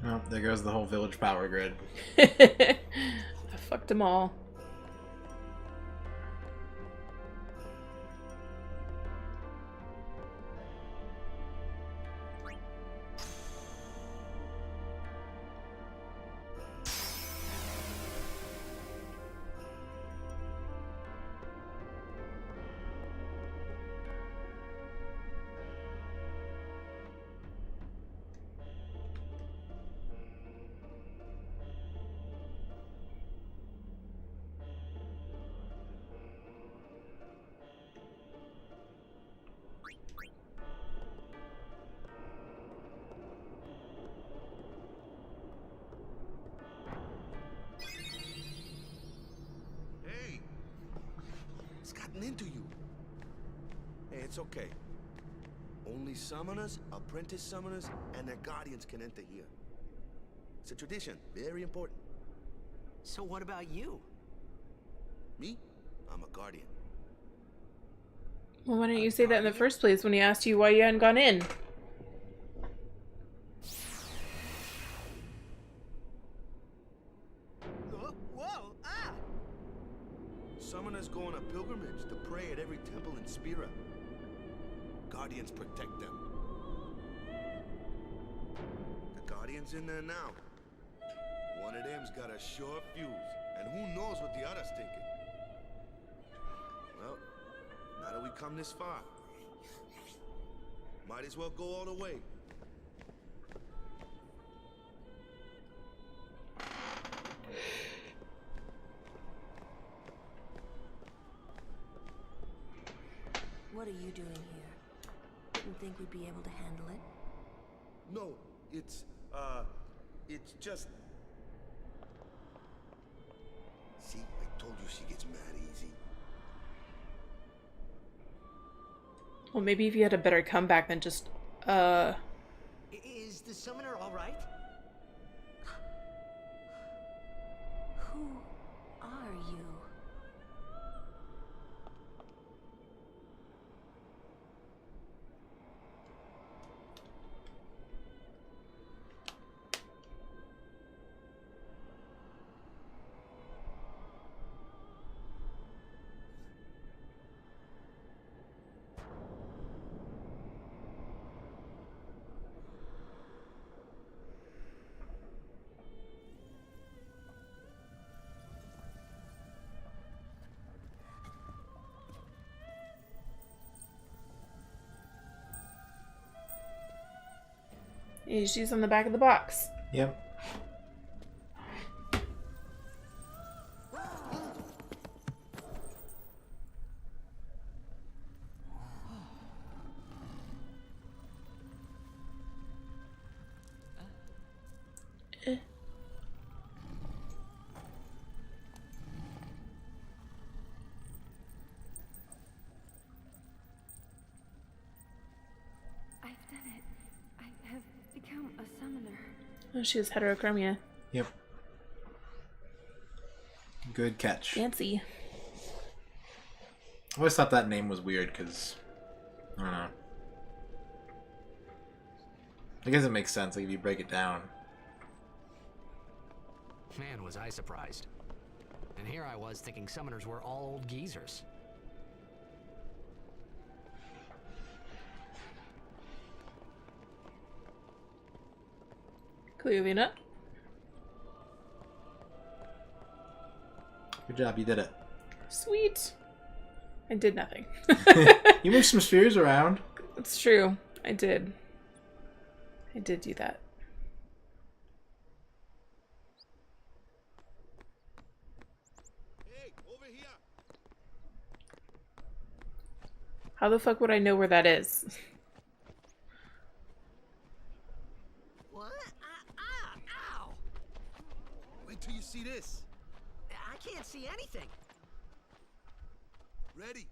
Oh, there goes the whole village power grid. I fucked them all. Hey! It's gotten into you. Hey, it's okay. Only summoners, apprentice summoners, and their guardians can enter here. It's a tradition, very important. So what about you? Me? I'm a guardian. Well, why didn't you say that in the first place when he asked you why you hadn't gone in? Whoa! Ah! Summoners go on a pilgrimage to pray at every temple in Spira. Guardians protect them. The Guardian's in there now. One of them's got a short fuse, and who knows what the other's thinking. Well, now that we come this far, might as well go all the way. What are you doing here? Didn't think we'd be able to handle it. No, it's just... See, I told you she gets mad easy. Well, maybe if you had a better comeback than just, Is the summoner all right? Who are you? she's on the back of the box. Yep. I've done it. I have become a summoner. Oh, she has heterochromia. Yep. Good catch. Fancy. I always thought that name was weird because, I don't know. I guess it makes sense, like, if you break it down. Man, was I surprised. And here I was thinking summoners were all old geezers. Clearly not. Good job, you did it. Sweet. I did nothing. You moved some spheres around. It's true. I did. I did do that. Hey, over here. How the fuck would I know where that is? What? Ow! Wait till you see this. I can't see anything. Ready?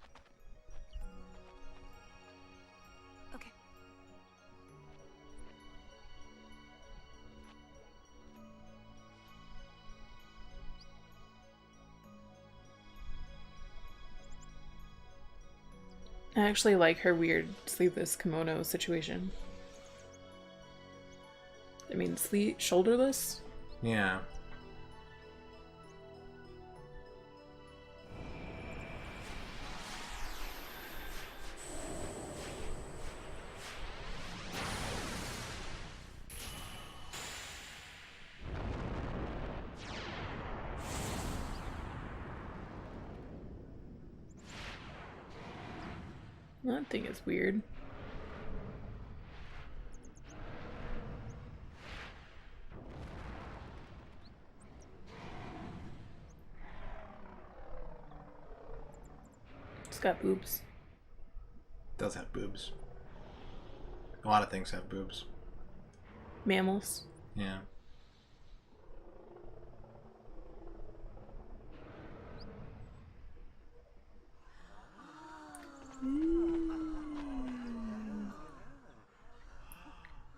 Okay. I actually like her weird sleeveless kimono situation. I mean, shoulderless? Yeah. That thing is weird. It's got boobs. It does have boobs. A lot of things have boobs. Mammals. Yeah.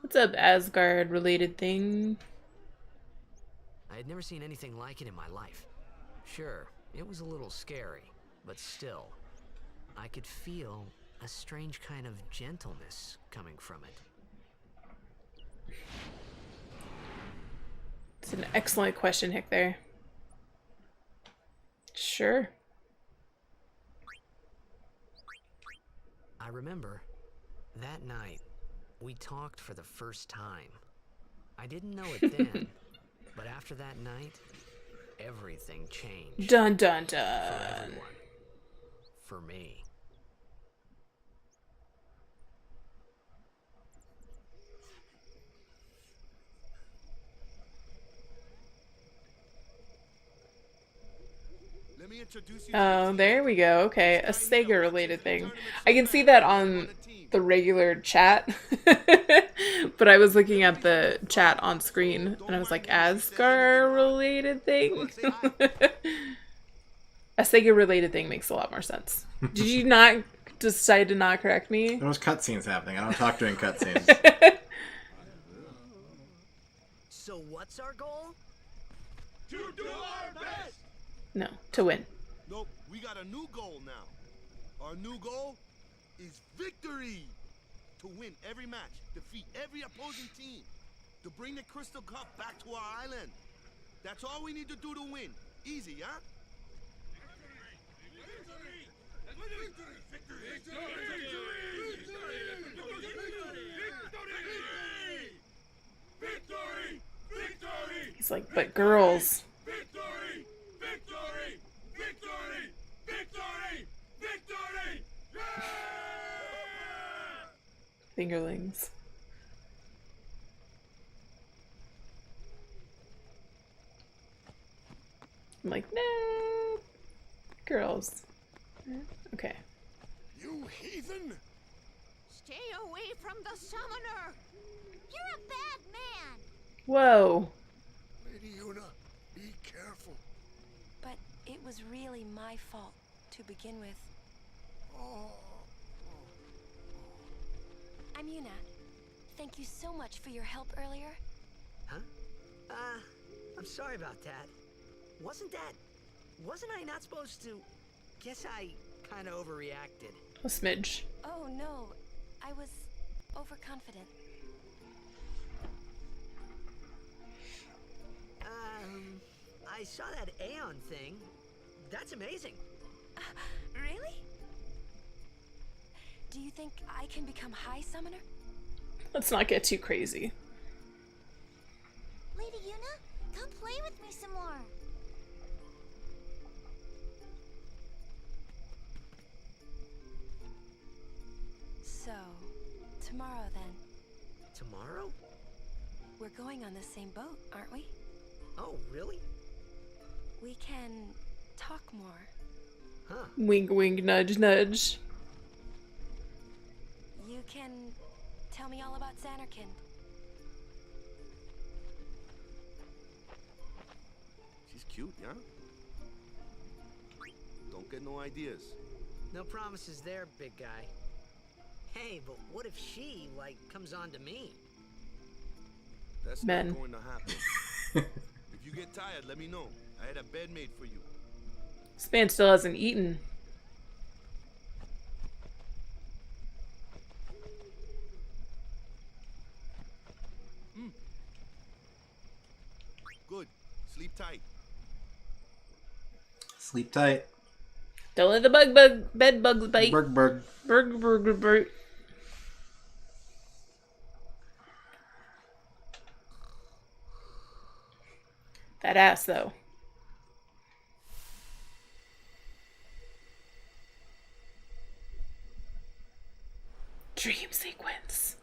What's up, Asgard related thing? I had never seen anything like it in my life. Sure, it was a little scary, but still, I could feel a strange kind of gentleness coming from it. It's an excellent question, Hick, there. Sure. I remember that night we talked for the first time. I didn't know it then, but after that night, everything changed. Dun dun For dun. everyone. For me. Let me introduce you Oh, there we go. Okay, a Sega related thing. I can see that on the regular chat, but I was looking at the chat on screen and I was like, Asgard related thing? A Sega related thing makes a lot more sense. Did you not decide to not correct me? There was cutscenes happening. I don't talk during cutscenes. So what's our goal? To do our best! No, to win. Nope, we got a new goal now. Our new goal is victory! To win every match, defeat every opposing team, to bring the Crystal Cup back to our island. That's all we need to do to win. Easy, huh? Victory! Victory! He's like, but girls. Victory! Victory! Victory! Victory! Victory! Yeah! Fingerlings. I'm like, no. Girls. Okay. You heathen! Stay away from the summoner! You're a bad man! Whoa. Lady Una, be careful. But it was really my fault to begin with. I'm Yuna. Thank you so much for your help earlier. Huh? I'm sorry about that. Wasn't I not supposed to? Guess I kind of overreacted. A smidge. Oh no, I was overconfident. I saw that Aeon thing. That's amazing. Really? Do you think I can become High Summoner? Let's not get too crazy. Lady Yuna, come play with me some more. So, tomorrow then. Tomorrow? We're going on the same boat, aren't we? Oh, really? We can talk more. Huh. Wink, wink, nudge, nudge. You can tell me all about Xanarkand. She's cute, yeah? Don't get no ideas. No promises there, big guy. Hey, but what if she, like, comes on to me? That's Men. not going to happen. If you get tired, let me know. I had a bed made for you. This man still hasn't eaten. Good. Sleep tight. Sleep tight. Don't let the bed bugs bite. Berg, berg. Berg, berg, berg. That ass, though. Dream sequence.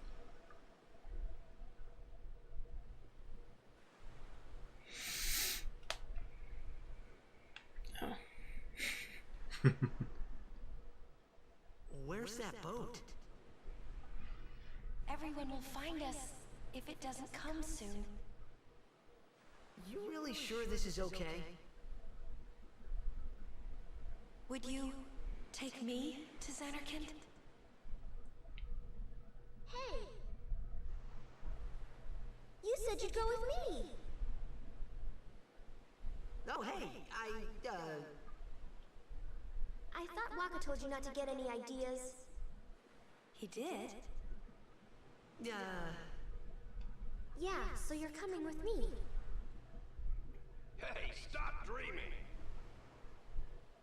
Oh. Where's that boat? Everyone will find us if it doesn't come soon. You really sure this is okay? Would you take me to Xanarkand? Hey! You said you'd go with me. Oh, hey, I thought Waka told you not to get any ideas. He did? Yeah, so you're coming with me. Hey, stop dreaming!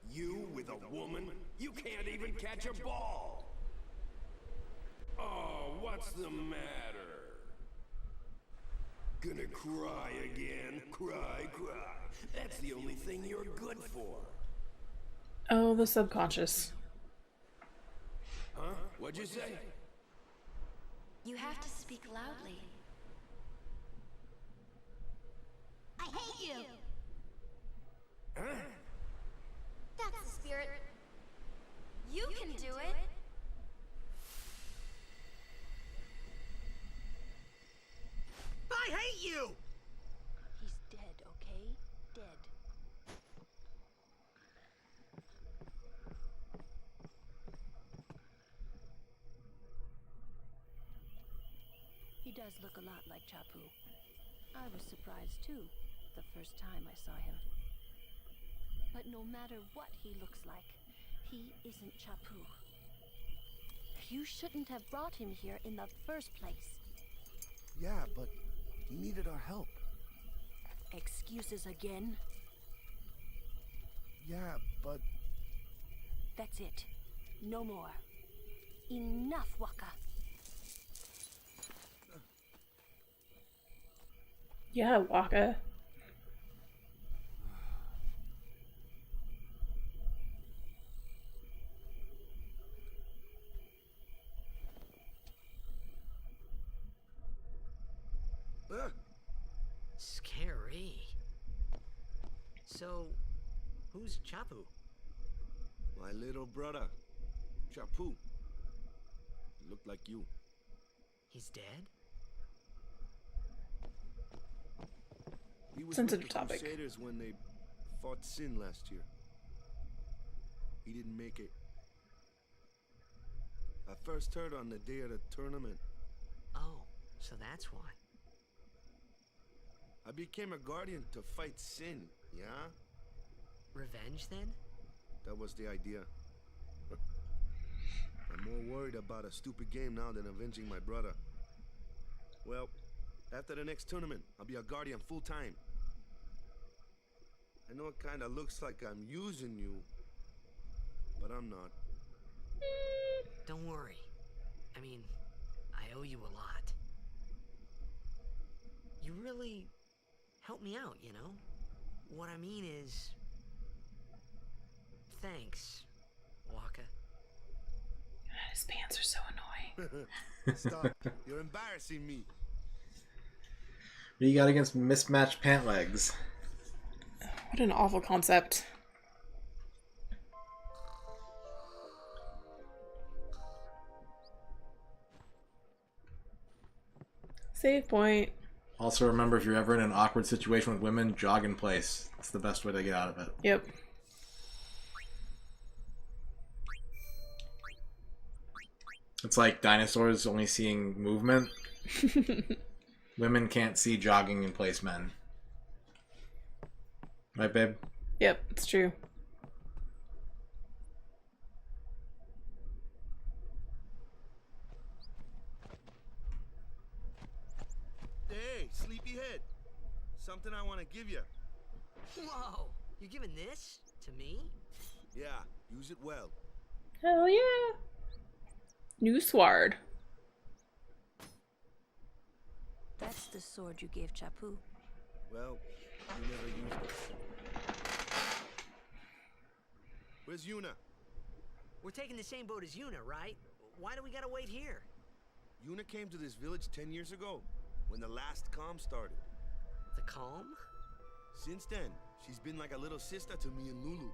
You with a woman? You can't even catch a ball! Oh, what's the matter? Gonna cry again? Cry, cry. That's the only thing you're good for. Oh, the subconscious. Huh? What'd you say? You have to speak loudly. I hate you! Huh? That's the spirit. You can do it! I hate you! He's dead, okay? Dead. He does look a lot like Chapu. I was surprised too, the first time I saw him. But no matter what he looks like, he isn't Chapu. You shouldn't have brought him here in the first place. Yeah, but he needed our help. Excuses again? Yeah, but... That's it. No more. Enough, Waka. Yeah, Waka. Scary. So, who's Chapu? My little brother, Chapu. He looked like you. He's dead? He was Sensitive with the topic. Crusaders when they fought Sin last year. He didn't make it. I first heard on the day of the tournament. Oh, so that's why. I became a guardian to fight Sin, yeah? Revenge, then? That was the idea. I'm more worried about a stupid game now than avenging my brother. Well, after the next tournament, I'll be a guardian full-time. I know it kind of looks like I'm using you, but I'm not. Don't worry. I mean, I owe you a lot. You really helped me out, you know? What I mean is... Thanks, Waka. His pants are so annoying. Stop. You're embarrassing me. What do you got against mismatched pant legs? What an awful concept. Save point. Also remember, if you're ever in an awkward situation with women, jog in place. It's the best way to get out of it. Yep. It's like dinosaurs only seeing movement. Women can't see jogging in place men. Right, babe? Yep, it's true. Hey, sleepyhead. Something I want to give you. Whoa! You're giving this to me? Yeah, use it well. Hell yeah. New sword. That's the sword you gave Chapu. Well, you never used it. Where's Yuna? We're taking the same boat as Yuna, right? Why do we gotta wait here? Yuna came to this village 10 years ago, when the last calm started. The calm? Since then, she's been like a little sister to me and Lulu.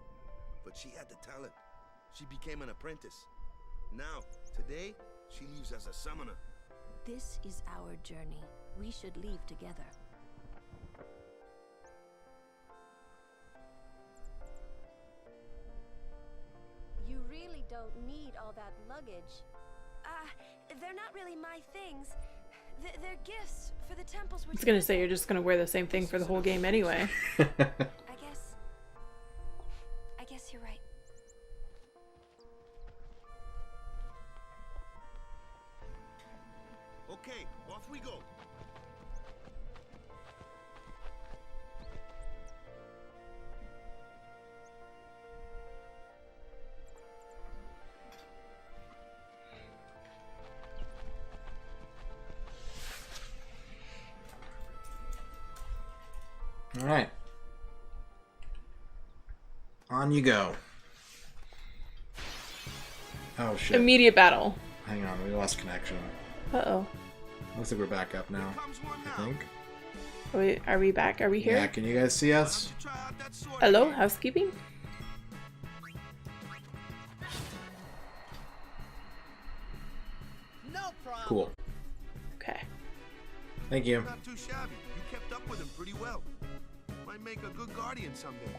But she had the talent. She became an apprentice. Now, today, she leaves as a summoner. This is our journey. We should leave together. You really don't need all that luggage. They're not really my things. They're gifts for the temples. I was gonna say, you're just gonna wear the same thing for the whole game anyway. I guess you're right. Okay, off we go. All right. On you go. Oh shit. Immediate battle. Hang on, we lost connection. Uh-oh. Looks like we're back up now. I think. Are we back? Are we here? Yeah, can you guys see us? Hello, housekeeping? No problem. Cool. Okay. Thank you. Not too shabby. You kept up with him pretty well. Might make a good guardian someday.